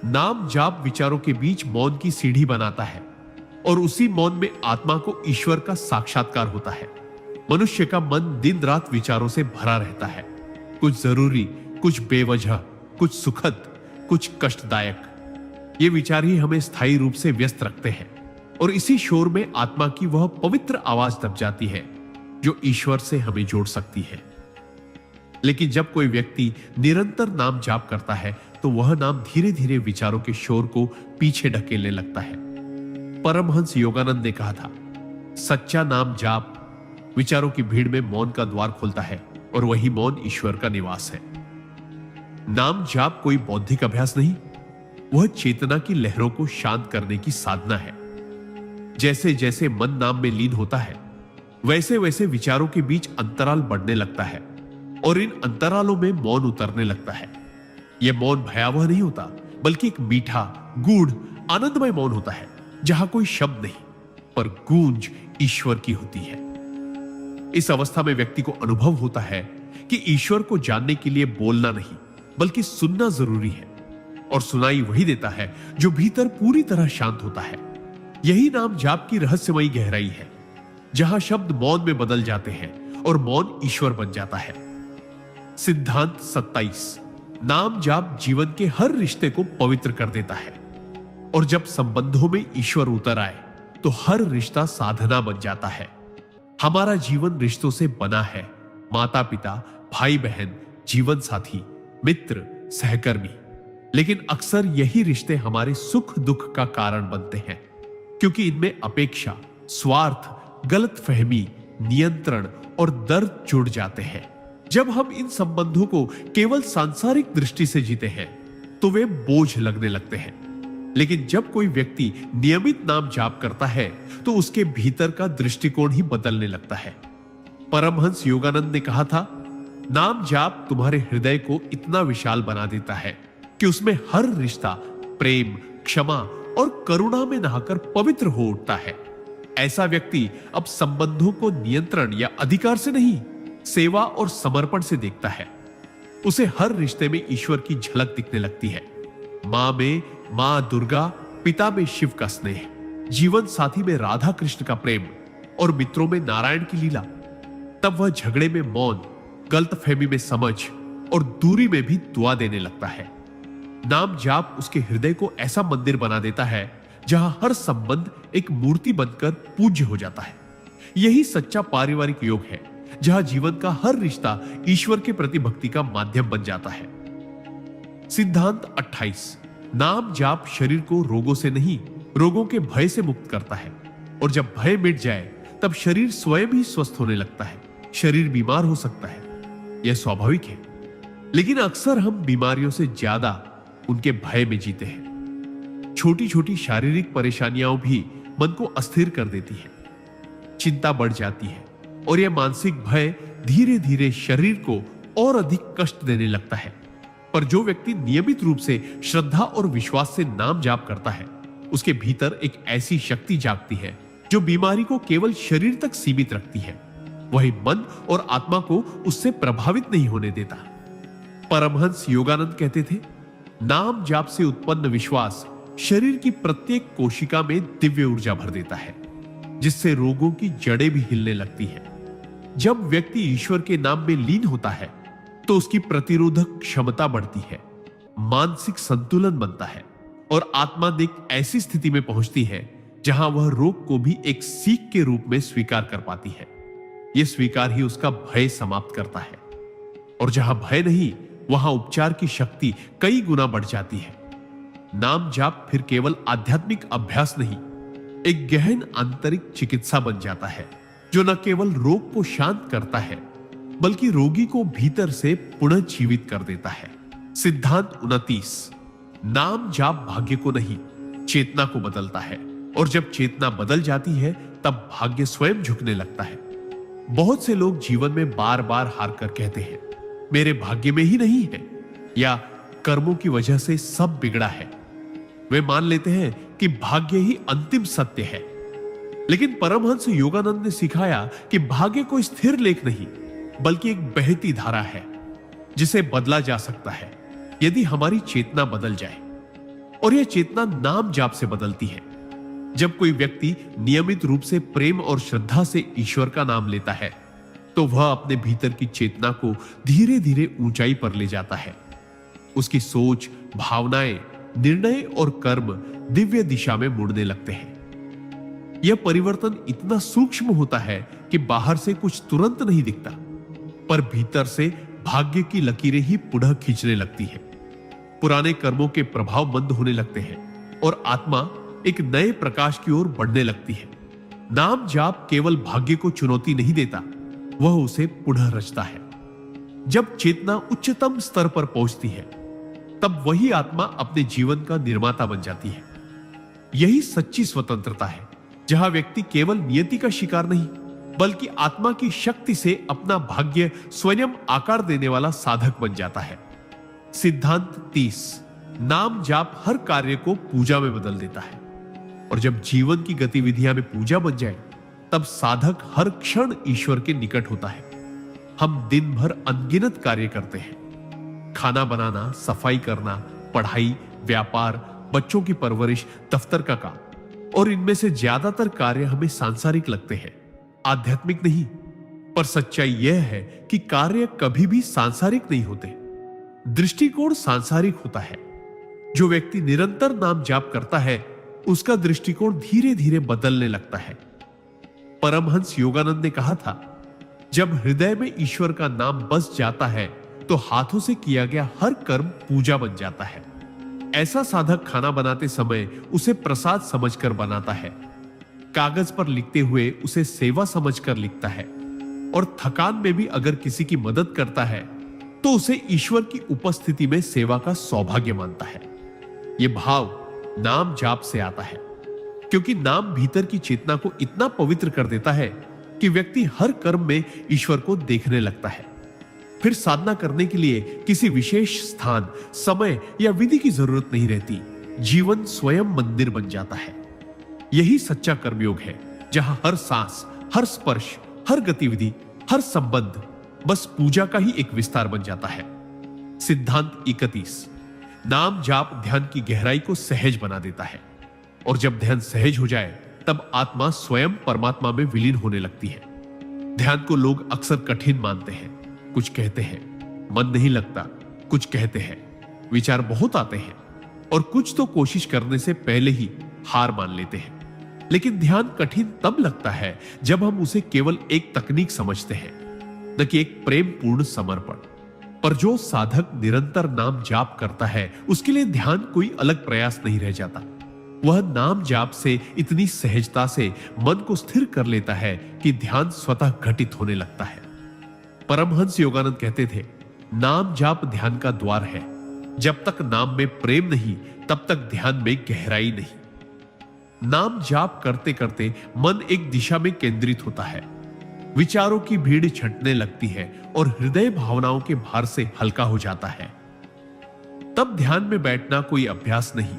नाम जाप विचारों के बीच मौन की सीढ़ी बनाता है और उसी मौन में आत्मा को ईश्वर का साक्षात्कार होता है। मनुष्य का मन दिन रात विचारों से भरा रहता है, कुछ जरूरी, कुछ बेवजह, कुछ सुखद, कुछ कष्टदायक। ये विचार ही हमें स्थायी रूप से व्यस्त रखते हैं और इसी शोर में आत्मा की वह पवित्र आवाज दब जाती है जो ईश्वर से हमें जोड़ सकती है। लेकिन जब कोई व्यक्ति निरंतर नाम जाप करता है तो वह नाम धीरे धीरे विचारों के शोर को पीछे ढकेलने लगता है। परमहंस योगानंद ने कहा था, सच्चा नाम जाप विचारों की भीड़ में मौन का द्वार खोलता है और वही मौन ईश्वर का निवास है। नाम जाप कोई बौद्धिक अभ्यास नहीं, वह चेतना की लहरों को शांत करने की साधना है। जैसे जैसे मन नाम में लीन होता है वैसे वैसे विचारों के बीच अंतराल बढ़ने लगता है और इन अंतरालों में मौन उतरने लगता है। यह मौन भयावह नहीं होता बल्कि एक मीठा, गूढ़, आनंदमय मौन होता है जहां कोई शब्द नहीं, पर गूंज ईश्वर की होती है। इस अवस्था में व्यक्ति को अनुभव होता है कि ईश्वर को जानने के लिए बोलना नहीं बल्कि सुनना जरूरी है, और सुनाई वही देता है जो भीतर पूरी तरह शांत होता है। यही नाम जाप की रहस्यमयी गहराई है, जहां शब्द मौन में बदल जाते हैं और मौन ईश्वर बन जाता है। सिद्धांत 27। नाम जाप जीवन के हर रिश्ते को पवित्र कर देता है, और जब संबंधों में ईश्वर उतर आए तो हर रिश्ता साधना बन जाता है। हमारा जीवन रिश्तों से बना है, माता पिता, भाई बहन, जीवन साथी, मित्र, सहकर्मी। लेकिन अक्सर यही रिश्ते हमारे सुख दुख का कारण बनते हैं, क्योंकि इनमें अपेक्षा, स्वार्थ, गलतफहमी, नियंत्रण और दर्द जुड़ जाते हैं। जब हम इन संबंधों को केवल सांसारिक दृष्टि से जीते हैं तो वे बोझ लगने लगते हैं, लेकिन जब कोई व्यक्ति नियमित नाम जाप करता है तो उसके भीतर का दृष्टिकोण ही बदलने लगता है। परमहंस योगानंद ने कहा था, नाम जाप तुम्हारे हृदय को इतना विशाल बना देता है कि उसमें हर रिश्ता प्रेम, क्षमा और करुणा में नहाकर पवित्र हो उठता है। ऐसा व्यक्ति अब संबंधों को नियंत्रण या अधिकार से नहीं, सेवा और समर्पण से देखता है। उसे हर रिश्ते में ईश्वर की झलक दिखने लगती है। मां में मां दुर्गा, पिता में शिव का स्नेह, जीवन साथी में राधा कृष्ण का प्रेम और मित्रों में नारायण की लीला। तब वह झगड़े में मौन, गलतफहमी में समझ और दूरी में भी दुआ देने लगता है। नाम जाप उसके हृदय को ऐसा मंदिर बना देता है जहां हर संबंध एक मूर्ति बनकर पूज्य हो जाता है। यही सच्चा पारिवारिक योग है, जहां जीवन का हर रिश्ता ईश्वर के प्रति भक्ति का माध्यम बन जाता है। सिद्धांत 28। नाम जाप शरीर को रोगों से नहीं, रोगों के भय से मुक्त करता है, और जब भय मिट जाए तब शरीर स्वयं ही स्वस्थ होने लगता है। शरीर बीमार हो सकता है, यह स्वाभाविक है, लेकिन अक्सर हम बीमारियों से ज्यादा उनके भय में जीते हैं। छोटी छोटी शारीरिक परेशानियां भी मन को अस्थिर कर देती है, चिंता बढ़ जाती है, और यह मानसिक भय धीरे धीरे शरीर को और अधिक कष्ट देने लगता है। पर जो व्यक्ति नियमित रूप से श्रद्धा और विश्वास से नाम जाप करता है, उसके भीतर एक ऐसी शक्ति जागती है जो बीमारी को केवल शरीर तक सीमित रखती है, वही मन और आत्मा को उससे प्रभावित नहीं होने देता। परमहंस योगानंद कहते थे, नाम जाप से उत्पन्न विश्वास शरीर की प्रत्येक कोशिका में दिव्य ऊर्जा भर देता है, जिससे रोगों की जड़ें भी हिलने लगती हैं। जब व्यक्ति ईश्वर के नाम में लीन होता है तो उसकी प्रतिरोधक क्षमता बढ़ती है, मानसिक संतुलन बनता है, और आत्मा एक ऐसी स्थिति में पहुंचती है जहां वह रोग को भी एक सीख के रूप में स्वीकार कर पाती है। यह स्वीकार ही उसका भय समाप्त करता है, और जहां भय नहीं, वहां उपचार की शक्ति कई गुना बढ़ जाती है। नाम जाप फिर केवल आध्यात्मिक अभ्यास नहीं, एक गहन आंतरिक चिकित्सा बन जाता है, जो न केवल रोग को शांत करता है बल्कि रोगी को भीतर से पुनः जीवित कर देता है। सिद्धांत 29। नाम जाप भाग्य को नहीं, चेतना को बदलता है, और जब चेतना बदल जाती है तब भाग्य स्वयं झुकने लगता है। बहुत से लोग जीवन में बार बार हार कर कहते हैं, मेरे भाग्य में ही नहीं है, या कर्मों की वजह से सब बिगड़ा है। वे मान लेते हैं कि भाग्य ही अंतिम सत्य है, लेकिन परमहंस योगानंद ने सिखाया कि भाग्य कोई स्थिर लेख नहीं बल्कि एक बहती धारा है, जिसे बदला जा सकता है यदि हमारी चेतना बदल जाए, और यह चेतना नाम जाप से बदलती है। जब कोई व्यक्ति नियमित रूप से प्रेम और श्रद्धा से ईश्वर का नाम लेता है तो वह अपने भीतर की चेतना को धीरे धीरे ऊंचाई पर ले जाता है। उसकी सोच, भावनाएं, निर्णय और कर्म दिव्य दिशा में मुड़ने लगते हैं। यह परिवर्तन इतना सूक्ष्म होता है कि बाहर से कुछ तुरंत नहीं दिखता, पर भीतर से भाग्य की लकीरें ही पुनः खींचने लगती है। पुराने कर्मों के प्रभाव बंद होने लगते हैं और आत्मा एक नए प्रकाश की ओर बढ़ने लगती है। नाम जाप केवल भाग्य को चुनौती नहीं देता, वह उसे पुनः रचता है। जब चेतना उच्चतम स्तर पर पहुंचती है तब वही आत्मा अपने जीवन का निर्माता बन जाती है। यही सच्ची स्वतंत्रता है, जहां व्यक्ति केवल नियति का शिकार नहीं बल्कि आत्मा की शक्ति से अपना भाग्य स्वयं आकार देने वाला साधक बन जाता है। सिद्धांत 30। नाम जाप हर कार्य को पूजा में बदल देता है। और जब जीवन की गतिविधियां में पूजा बन जाए, तब साधक हर क्षण ईश्वर के निकट होता है। हम दिन भर अनगिनत कार्य करते हैं, खाना बनाना, सफाई करना, पढ़ाई, व्यापार, बच्चों की परवरिश, दफ्तर का काम, और इनमें से ज्यादातर कार्य हमें सांसारिक लगते हैं, आध्यात्मिक नहीं। पर सच्चाई यह है कि कार्य कभी भी सांसारिक नहीं होते, दृष्टिकोण सांसारिक होता है। जो व्यक्ति निरंतर नाम जाप करता है, उसका दृष्टिकोण धीरे धीरे बदलने लगता है। परमहंस योगानंद ने कहा था, जब हृदय में ईश्वर का नाम बस जाता है तो हाथों से किया गया हर कर्म पूजा बन जाता है। ऐसा साधक खाना बनाते समय उसे प्रसाद समझकर बनाता है, कागज पर लिखते हुए उसे सेवा समझकर लिखता है, और थकान में भी अगर किसी की मदद करता है तो उसे ईश्वर की उपस्थिति में सेवा का सौभाग्य मानता है। यह भाव नाम जाप से आता है, क्योंकि नाम भीतर की चेतना को इतना पवित्र कर देता है कि व्यक्ति हर कर्म में ईश्वर को देखने लगता है। फिर साधना करने के लिए किसी विशेष स्थान, समय या विधि की जरूरत नहीं रहती। जीवन स्वयं मंदिर बन जाता है। यही सच्चा कर्मयोग है, जहां हर सांस, हर स्पर्श, हर गतिविधि, हर संबंध बस पूजा का ही एक विस्तार बन जाता है। सिद्धांत 31। नाम जाप ध्यान की गहराई को सहज बना देता है, और जब ध्यान सहज हो जाए तब आत्मा स्वयं परमात्मा में विलीन होने लगती है। ध्यान को लोग अक्सर कठिन मानते हैं। कुछ कहते हैं मन नहीं लगता, कुछ कहते हैं विचार बहुत आते हैं, और कुछ तो कोशिश करने से पहले ही हार मान लेते हैं। लेकिन ध्यान कठिन तब लगता है जब हम उसे केवल एक तकनीक समझते हैं, न कि एक प्रेम पूर्ण समर्पण। पर जो साधक निरंतर नाम जाप करता है, उसके लिए ध्यान कोई अलग प्रयास नहीं रह जाता। वह नाम जाप से इतनी सहजता से मन को स्थिर कर लेता है कि ध्यान स्वतः घटित होने लगता है। परमहंस योगानंद कहते थे, नाम जाप ध्यान का द्वार है। जब तक नाम में प्रेम नहीं, तब तक ध्यान में गहराई नहीं। नाम जाप करते करते मन एक दिशा में केंद्रित होता है, विचारों की भीड़ छंटने लगती है और हृदय भावनाओं के भार से हल्का हो जाता है। तब ध्यान में बैठना कोई अभ्यास नहीं,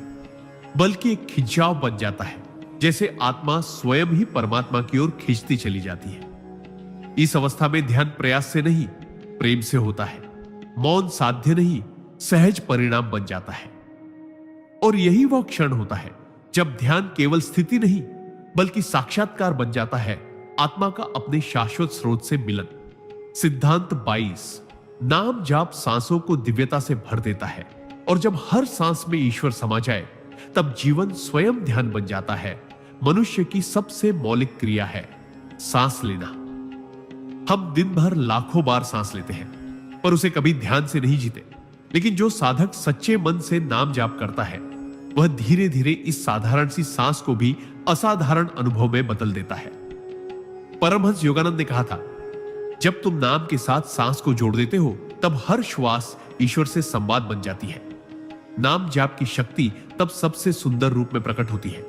बल्कि एक खिंचाव बन जाता है, जैसे आत्मा स्वयं ही परमात्मा की ओर खींचती चली जाती है। इस अवस्था में ध्यान प्रयास से नहीं, प्रेम से होता है। मौन साध्य नहीं, सहज परिणाम बन जाता है। और यही वह क्षण होता है जब ध्यान केवल स्थिति नहीं, बल्कि साक्षात्कार बन जाता है, आत्मा का अपने शाश्वत स्रोत से मिलन। सिद्धांत 22। नाम जाप सांसों को दिव्यता से भर देता है, और जब हर सांस में ईश्वर समा जाए, तब जीवन स्वयं ध्यान बन जाता है। मनुष्य की सबसे मौलिक क्रिया है सांस लेना। हम दिन भर लाखों बार सांस लेते हैं, पर उसे कभी ध्यान से नहीं जीते। लेकिन जो साधक सच्चे मन से नाम जाप करता है, वह धीरे धीरे इस साधारण सी सांस को भी असाधारण अनुभव में बदल देता है। परमहंस योगानंद ने कहा था, जब तुम नाम के साथ सांस को जोड़ देते हो, तब हर श्वास ईश्वर से संवाद बन जाती है। नाम जाप की शक्ति तब सबसे सुंदर रूप में प्रकट होती है,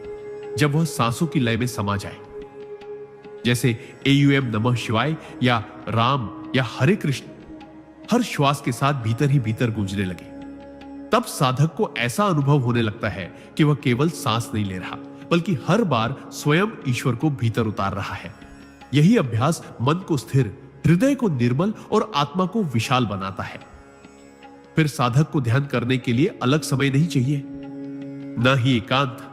जब वह सांसों की लय में समा जाए। जैसे एयूएम नमः शिवाय या राम या हरे कृष्ण हर श्वास के साथ भीतर ही भीतर गूंजने लगे। तब साधक को ऐसा अनुभव होने लगता है कि वह केवल सांस नहीं ले रहा, बल्कि हर बार स्वयं ईश्वर को भीतर उतार रहा है। यही अभ्यास मन को स्थिर, हृदय को निर्मल और आत्मा को विशाल बनाता है। फिर साधक को ध्यान करने के लिए अलग समय नहीं चाहिए, न ही एकांत।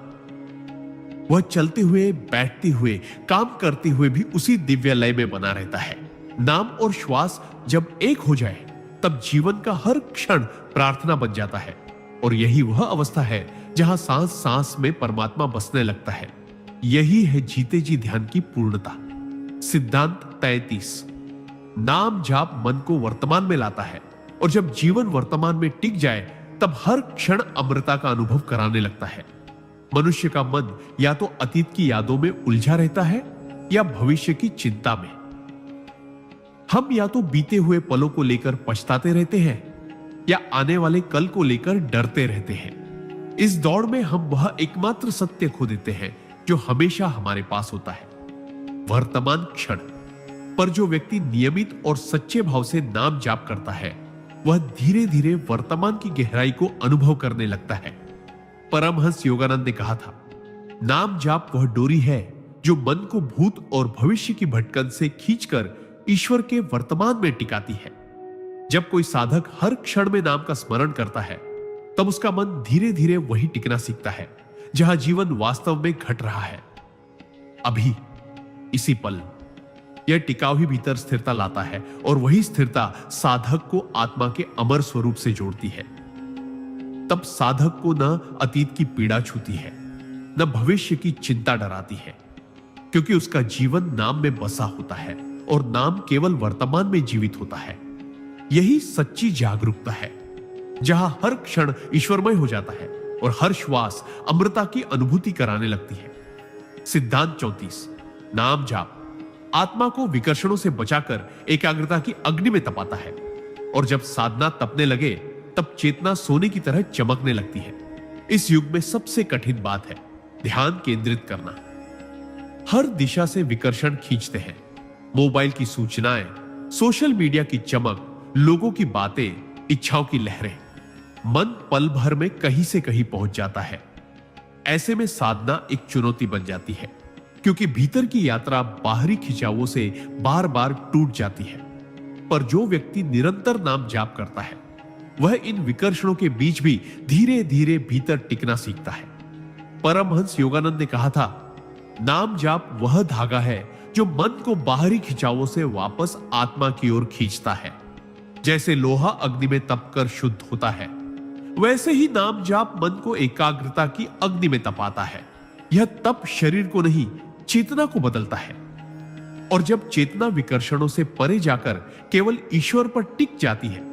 वह चलते हुए, बैठते हुए, काम करते हुए भी उसी दिव्य लय में बना रहता है। नाम और श्वास जब एक हो जाए, तब जीवन का हर क्षण प्रार्थना बन जाता है। और यही वह अवस्था है जहां सांस सांस में परमात्मा बसने लगता है। यही है जीते जी ध्यान की पूर्णता। सिद्धांत 33। नाम जाप मन को वर्तमान में लाता है, और जब जीवन वर्तमान में टिक जाए, तब हर क्षण अमृता का अनुभव कराने लगता है। मनुष्य का मन या तो अतीत की यादों में उलझा रहता है या भविष्य की चिंता में। हम या तो बीते हुए पलों को लेकर पछताते रहते हैं या आने वाले कल को लेकर डरते रहते हैं। इस दौड़ में हम वह एकमात्र सत्य खो देते हैं जो हमेशा हमारे पास होता है, वर्तमान क्षण। पर जो व्यक्ति नियमित और सच्चे भाव से नाम जाप करता है, वह धीरे धीरे वर्तमान की गहराई को अनुभव करने लगता है। परमहंस योगानंद ने कहा था, नाम जाप वह डोरी है जो मन को भूत और भविष्य की भटकन से खींचकर ईश्वर के वर्तमान में टिकाती है। जब कोई साधक हर क्षण में नाम का स्मरण करता है, तब उसका मन धीरे धीरे वही टिकना सीखता है जहां जीवन वास्तव में घट रहा है। अभी इसी पल यह टिकाव ही भीतर स्थिरता लाता है और वही स्थिरता साधक को आत्मा के अमर स्वरूप से जोड़ती है। तब साधक को न अतीत की पीड़ा छूती है, न भविष्य की चिंता डराती है, क्योंकि उसका जीवन नाम में बसा होता है और नाम केवल वर्तमान में जीवित होता है। यही सच्ची जागरूकता है, जहां हर क्षण ईश्वरमय हो जाता है और हर श्वास अमृता की अनुभूति कराने लगती है। सिद्धांत 34। नाम जाप आत्मा को विकर्षणों से बचाकर एकाग्रता की अग्नि में तपाता है, और जब साधना तपने लगे तब चेतना सोने की तरह चमकने लगती है। इस युग में सबसे कठिन बात है ध्यान केंद्रित करना। हर दिशा से विकर्षण खींचते हैं, मोबाइल की सूचनाएं, सोशल मीडिया की चमक, लोगों की बातें, इच्छाओं की लहरें। मन पल भर में कहीं से कहीं पहुंच जाता है। ऐसे में साधना एक चुनौती बन जाती है, क्योंकि भीतर की यात्रा बाहरी खिंचावों से बार बार टूट जाती है। पर जो व्यक्ति निरंतर नाम जाप करता है, वह इन विकर्षणों के बीच भी धीरे धीरे भीतर टिकना सीखता है। परमहंस योगानंद ने कहा था, नाम जाप वह धागा है जो मन को बाहरी खिंचावों से वापस आत्मा की ओर खींचता है। जैसे लोहा अग्नि में तपकर शुद्ध होता है, वैसे ही नाम जाप मन को एकाग्रता की अग्नि में तपाता है। यह तप शरीर को नहीं, चेतना को बदलता है। और जब चेतना विकर्षणों से परे जाकर केवल ईश्वर पर टिक जाती है,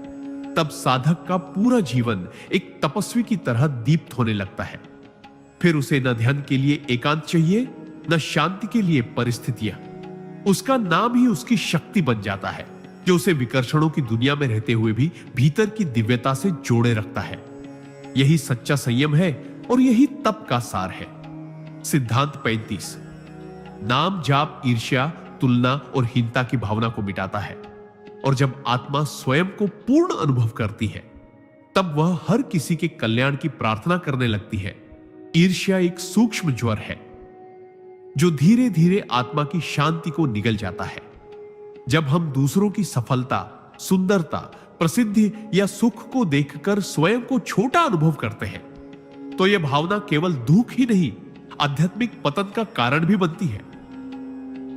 तब साधक का पूरा जीवन एक तपस्वी की तरह दीप्त होने लगता है। फिर उसे न ध्यान के लिए एकांत चाहिए, न शांति के लिए परिस्थितियां। उसका नाम ही उसकी शक्ति बन जाता है, जो उसे विकर्षणों की दुनिया में रहते हुए भी भीतर की दिव्यता से जोड़े रखता है। यही सच्चा संयम है और यही तप का सार है। सिद्धांत 35। नाम जाप ईर्ष्या, तुलना और हीनता की भावना को मिटाता है, और जब आत्मा स्वयं को पूर्ण अनुभव करती है, तब वह हर किसी के कल्याण की प्रार्थना करने लगती है। ईर्ष्या एक सूक्ष्म ज्वर है जो धीरे धीरे आत्मा की शांति को निगल जाता है। जब हम दूसरों की सफलता, सुंदरता, प्रसिद्धि या सुख को देखकर स्वयं को छोटा अनुभव करते हैं, तो यह भावना केवल दुख ही नहीं, आध्यात्मिक पतन का कारण भी बनती है।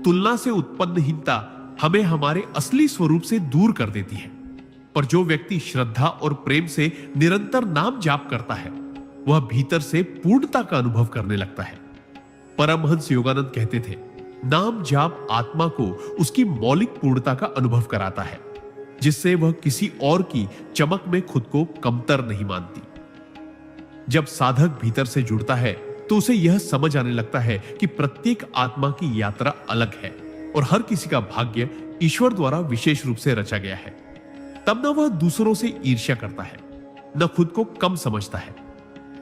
तुलना से उत्पन्न हीनता हमें हमारे असली स्वरूप से दूर कर देती है। पर जो व्यक्ति श्रद्धा और प्रेम से निरंतर नाम जाप करता है, वह भीतर से पूर्णता का अनुभव करने लगता है। परमहंस योगानंद कहते थे, नाम जाप आत्मा को उसकी मौलिक पूर्णता का अनुभव कराता है, जिससे वह किसी और की चमक में खुद को कमतर नहीं मानती। जब साधक भीतर से जुड़ता है, तो उसे यह समझ आने लगता है कि प्रत्येक आत्मा की यात्रा अलग है और हर किसी का भाग्य ईश्वर द्वारा विशेष रूप से रचा गया है। तब न वह दूसरों से ईर्ष्या करता है, न खुद को कम समझता है।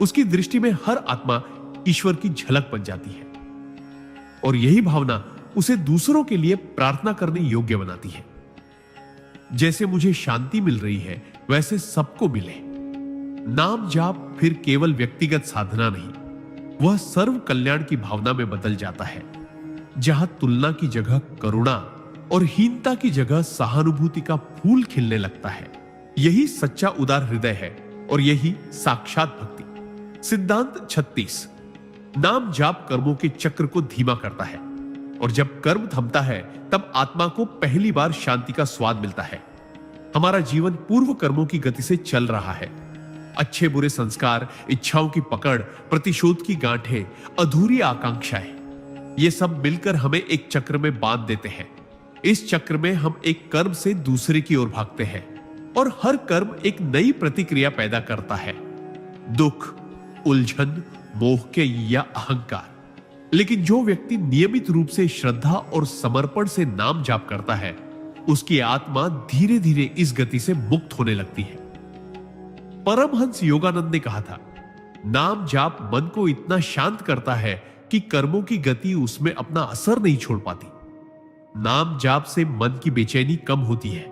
उसकी दृष्टि में हर आत्मा ईश्वर की झलक बन जाती है, और यही भावना उसे दूसरों के लिए प्रार्थना करने योग्य बनाती है। जैसे मुझे शांति मिल रही है, वैसे सबको मिले। नाम जाप फिर केवल व्यक्तिगत साधना नहीं, वह सर्व कल्याण की भावना में बदल जाता है, जहां तुलना की जगह करुणा और हीनता की जगह सहानुभूति का फूल खिलने लगता है। यही सच्चा उदार हृदय है और यही साक्षात भक्ति। सिद्धांत 36। नाम जाप कर्मों के चक्र को धीमा करता है, और जब कर्म थमता है, तब आत्मा को पहली बार शांति का स्वाद मिलता है। हमारा जीवन पूर्व कर्मों की गति से चल रहा है। अच्छे बुरे संस्कार, इच्छाओं की पकड़, प्रतिशोध की गांठें, अधूरी आकांक्षाएं, ये सब मिलकर हमें एक चक्र में बांध देते हैं। इस चक्र में हम एक कर्म से दूसरे की ओर भागते हैं, और हर कर्म एक नई प्रतिक्रिया पैदा करता है। दुख, उलझन, मोह के या अहंकार। लेकिन जो व्यक्ति नियमित रूप से श्रद्धा और समर्पण से नाम जाप करता है, उसकी आत्मा धीरे धीरे इस गति से मुक्त होने लगती है। परमहंस योगानंद ने कहा था, नाम जाप मन को इतना शांत करता है कि कर्मों की गति उसमें अपना असर नहीं छोड़ पाती। नाम जाप से मन की बेचैनी कम होती है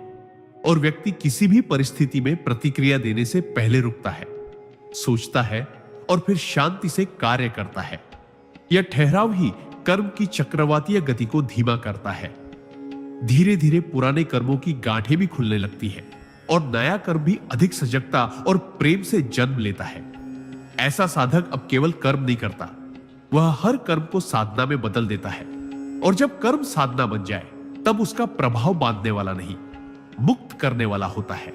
और व्यक्ति किसी भी परिस्थिति में प्रतिक्रिया देने से पहले रुकता है, सोचता है और फिर शांति से कार्य करता है। यह ठहराव ही कर्म की चक्रवातीय गति को धीमा करता है। धीरे धीरे पुराने कर्मों की गांठें भी खुलने लगती है और नया कर्म भी अधिक सजगता और प्रेम से जन्म लेता है। ऐसा साधक अब केवल कर्म नहीं करता, वह हर कर्म को साधना में बदल देता है। और जब कर्म साधना बन जाए तब उसका प्रभाव बांधने वाला नहीं, मुक्त करने वाला होता है।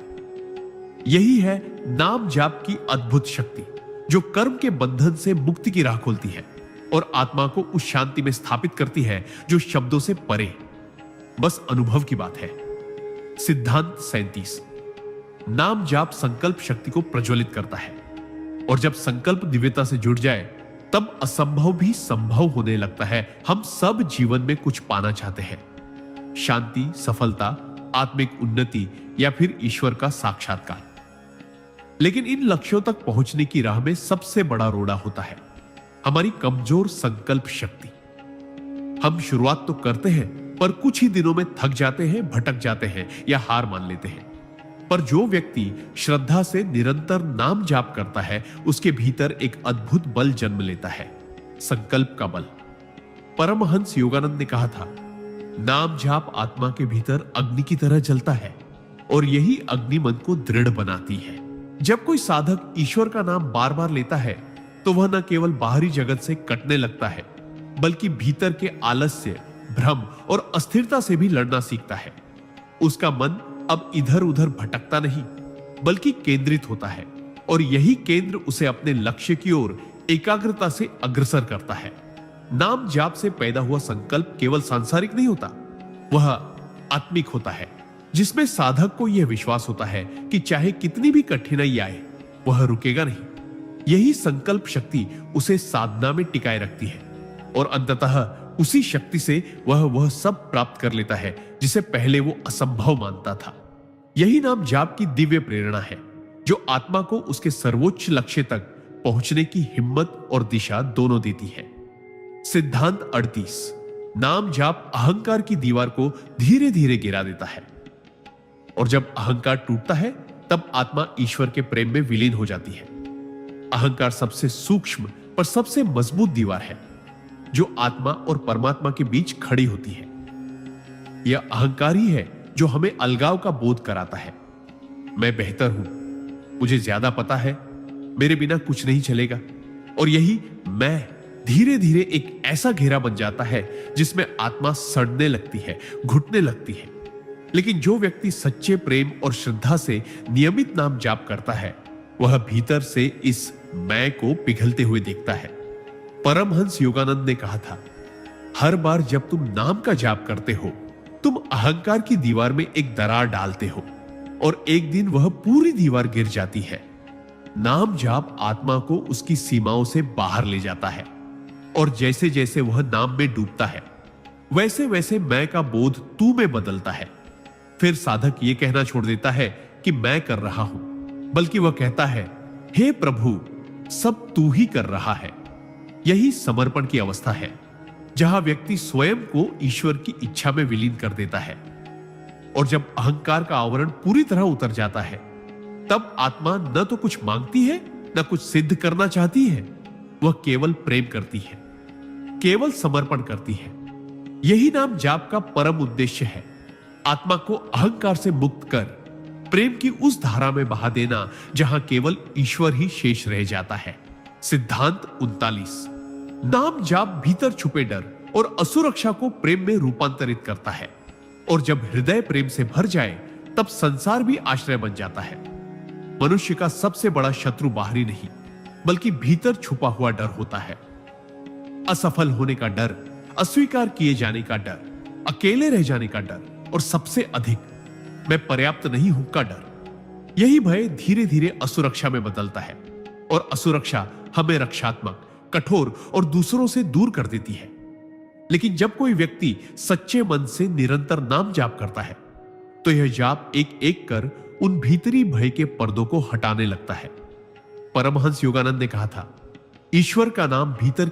यही है नाम जाप की अद्भुत शक्ति, जो कर्म के बंधन से मुक्ति की राह खोलती है और आत्मा को उस शांति में स्थापित करती है जो शब्दों से परे, बस अनुभव की बात है। सिद्धांत 37। नाम जाप संकल्प शक्ति को प्रज्वलित करता है और जब संकल्प दिव्यता से जुड़ जाए तब असंभव भी संभव होने लगता है। हम सब जीवन में कुछ पाना चाहते हैं, शांति, सफलता, आत्मिक उन्नति या फिर ईश्वर का साक्षात्कार। लेकिन इन लक्ष्यों तक पहुंचने की राह में सबसे बड़ा रोड़ा होता है हमारी कमजोर संकल्प शक्ति। हम शुरुआत तो करते हैं पर कुछ ही दिनों में थक जाते हैं, भटक जाते हैं या हार मान लेते हैं। पर जो व्यक्ति श्रद्धा से निरंतर नाम जाप करता है उसके भीतर एक अद्भुत बल जन्म लेता है, संकल्प का बल। परमहंस योगानंद ने कहा था, नाम जाप आत्मा के भीतर अग्नि की तरह जलता है और यही अग्नि मन को दृढ़ बनाती है। जब कोई साधक ईश्वर का नाम बार बार लेता है तो वह न केवल बाहरी जगत से कटने लगता है बल्कि भीतर के आलस्य, भ्रम और अस्थिरता से भी लड़ना सीखता है। उसका मन अब इधर उधर भटकता नहीं बल्कि केंद्रित होता है और यही केंद्र उसे अपने लक्ष्य की ओर एकाग्रता से अग्रसर करता है। नाम जाप से पैदा हुआ संकल्प केवल सांसारिक नहीं होता, वह आत्मिक होता है, जिसमें साधक को यह विश्वास होता है कि चाहे कितनी भी कठिनाई आए वह रुकेगा नहीं। यही संकल्प शक्ति उसे साधना में टिकाए रखती है और अंततः उसी शक्ति से वह सब प्राप्त कर लेता है जिसे पहले वो असंभव मानता था। यही नाम जाप की दिव्य प्रेरणा है जो आत्मा को उसके सर्वोच्च लक्ष्य तक पहुंचने की हिम्मत और दिशा दोनों देती है। सिद्धांत 38। नाम जाप अहंकार की दीवार को धीरे धीरे गिरा देता है और जब अहंकार टूटता है तब आत्मा ईश्वर के प्रेम में विलीन हो जाती है। अहंकार सबसे सूक्ष्म पर सबसे मजबूत दीवार है जो आत्मा और परमात्मा के बीच खड़ी होती है। यह अहंकार ही है जो हमें अलगाव का बोध कराता है। मैं बेहतर हूं, मुझे ज्यादा पता है, मेरे बिना कुछ नहीं चलेगा। और यही मैं धीरे धीरे एक ऐसा घेरा बन जाता है जिसमें आत्मा सड़ने लगती है, घुटने लगती है। लेकिन जो व्यक्ति सच्चे प्रेम और श्रद्धा से नियमित नाम जाप करता है वह भीतर से इस मैं को पिघलते हुए देखता है। परमहंस योगानंद ने कहा था, हर बार जब तुम नाम का जाप करते हो तुम अहंकार की दीवार में एक दरार डालते हो और एक दिन वह पूरी दीवार गिर जाती है। नाम जाप आत्मा को उसकी सीमाओं से बाहर ले जाता है और जैसे जैसे वह नाम में डूबता है वैसे वैसे मैं का बोध तू में बदलता है। फिर साधक यह कहना छोड़ देता है कि मैं कर रहा हूं, बल्कि वह कहता है, हे प्रभु, सब तू ही कर रहा है। यही समर्पण की अवस्था है जहां व्यक्ति स्वयं को ईश्वर की इच्छा में विलीन कर देता है। और जब अहंकार का आवरण पूरी तरह उतर जाता है तब आत्मा न तो कुछ मांगती है न कुछ सिद्ध करना चाहती है, वह केवल प्रेम करती है, केवल समर्पण करती है। यही नाम जाप का परम उद्देश्य है, आत्मा को अहंकार से मुक्त कर प्रेम की उस धारा में बहा देना जहां केवल ईश्वर ही शेष रह जाता है। सिद्धांत 39। नाम जाप भीतर छुपे डर और असुरक्षा को प्रेम में रूपांतरित करता है और जब हृदय प्रेम से भर जाए तब संसार भी आश्रय बन जाता है। मनुष्य का सबसे बड़ा शत्रु बाहरी नहीं बल्कि भीतर छुपा हुआ डर होता है। असफल होने का डर, अस्वीकार किए जाने का डर, अकेले रह जाने का डर और सबसे अधिक मैं पर्याप्त नहीं हूं का डर। यही भय धीरे धीरे असुरक्षा में बदलता है और असुरक्षा हमें रक्षात्मक, कठोर और दूसरों से दूर कर देती है। लेकिन जब कोई व्यक्ति सच्चे मन से निरंतर नाम जाप करता है तो यह जाप एक एक कर उन भीतरी भय के पर्दों को हटाने लगता है। परमहंस योगानंद ने कहा था, ईश्वर का नाम भीतर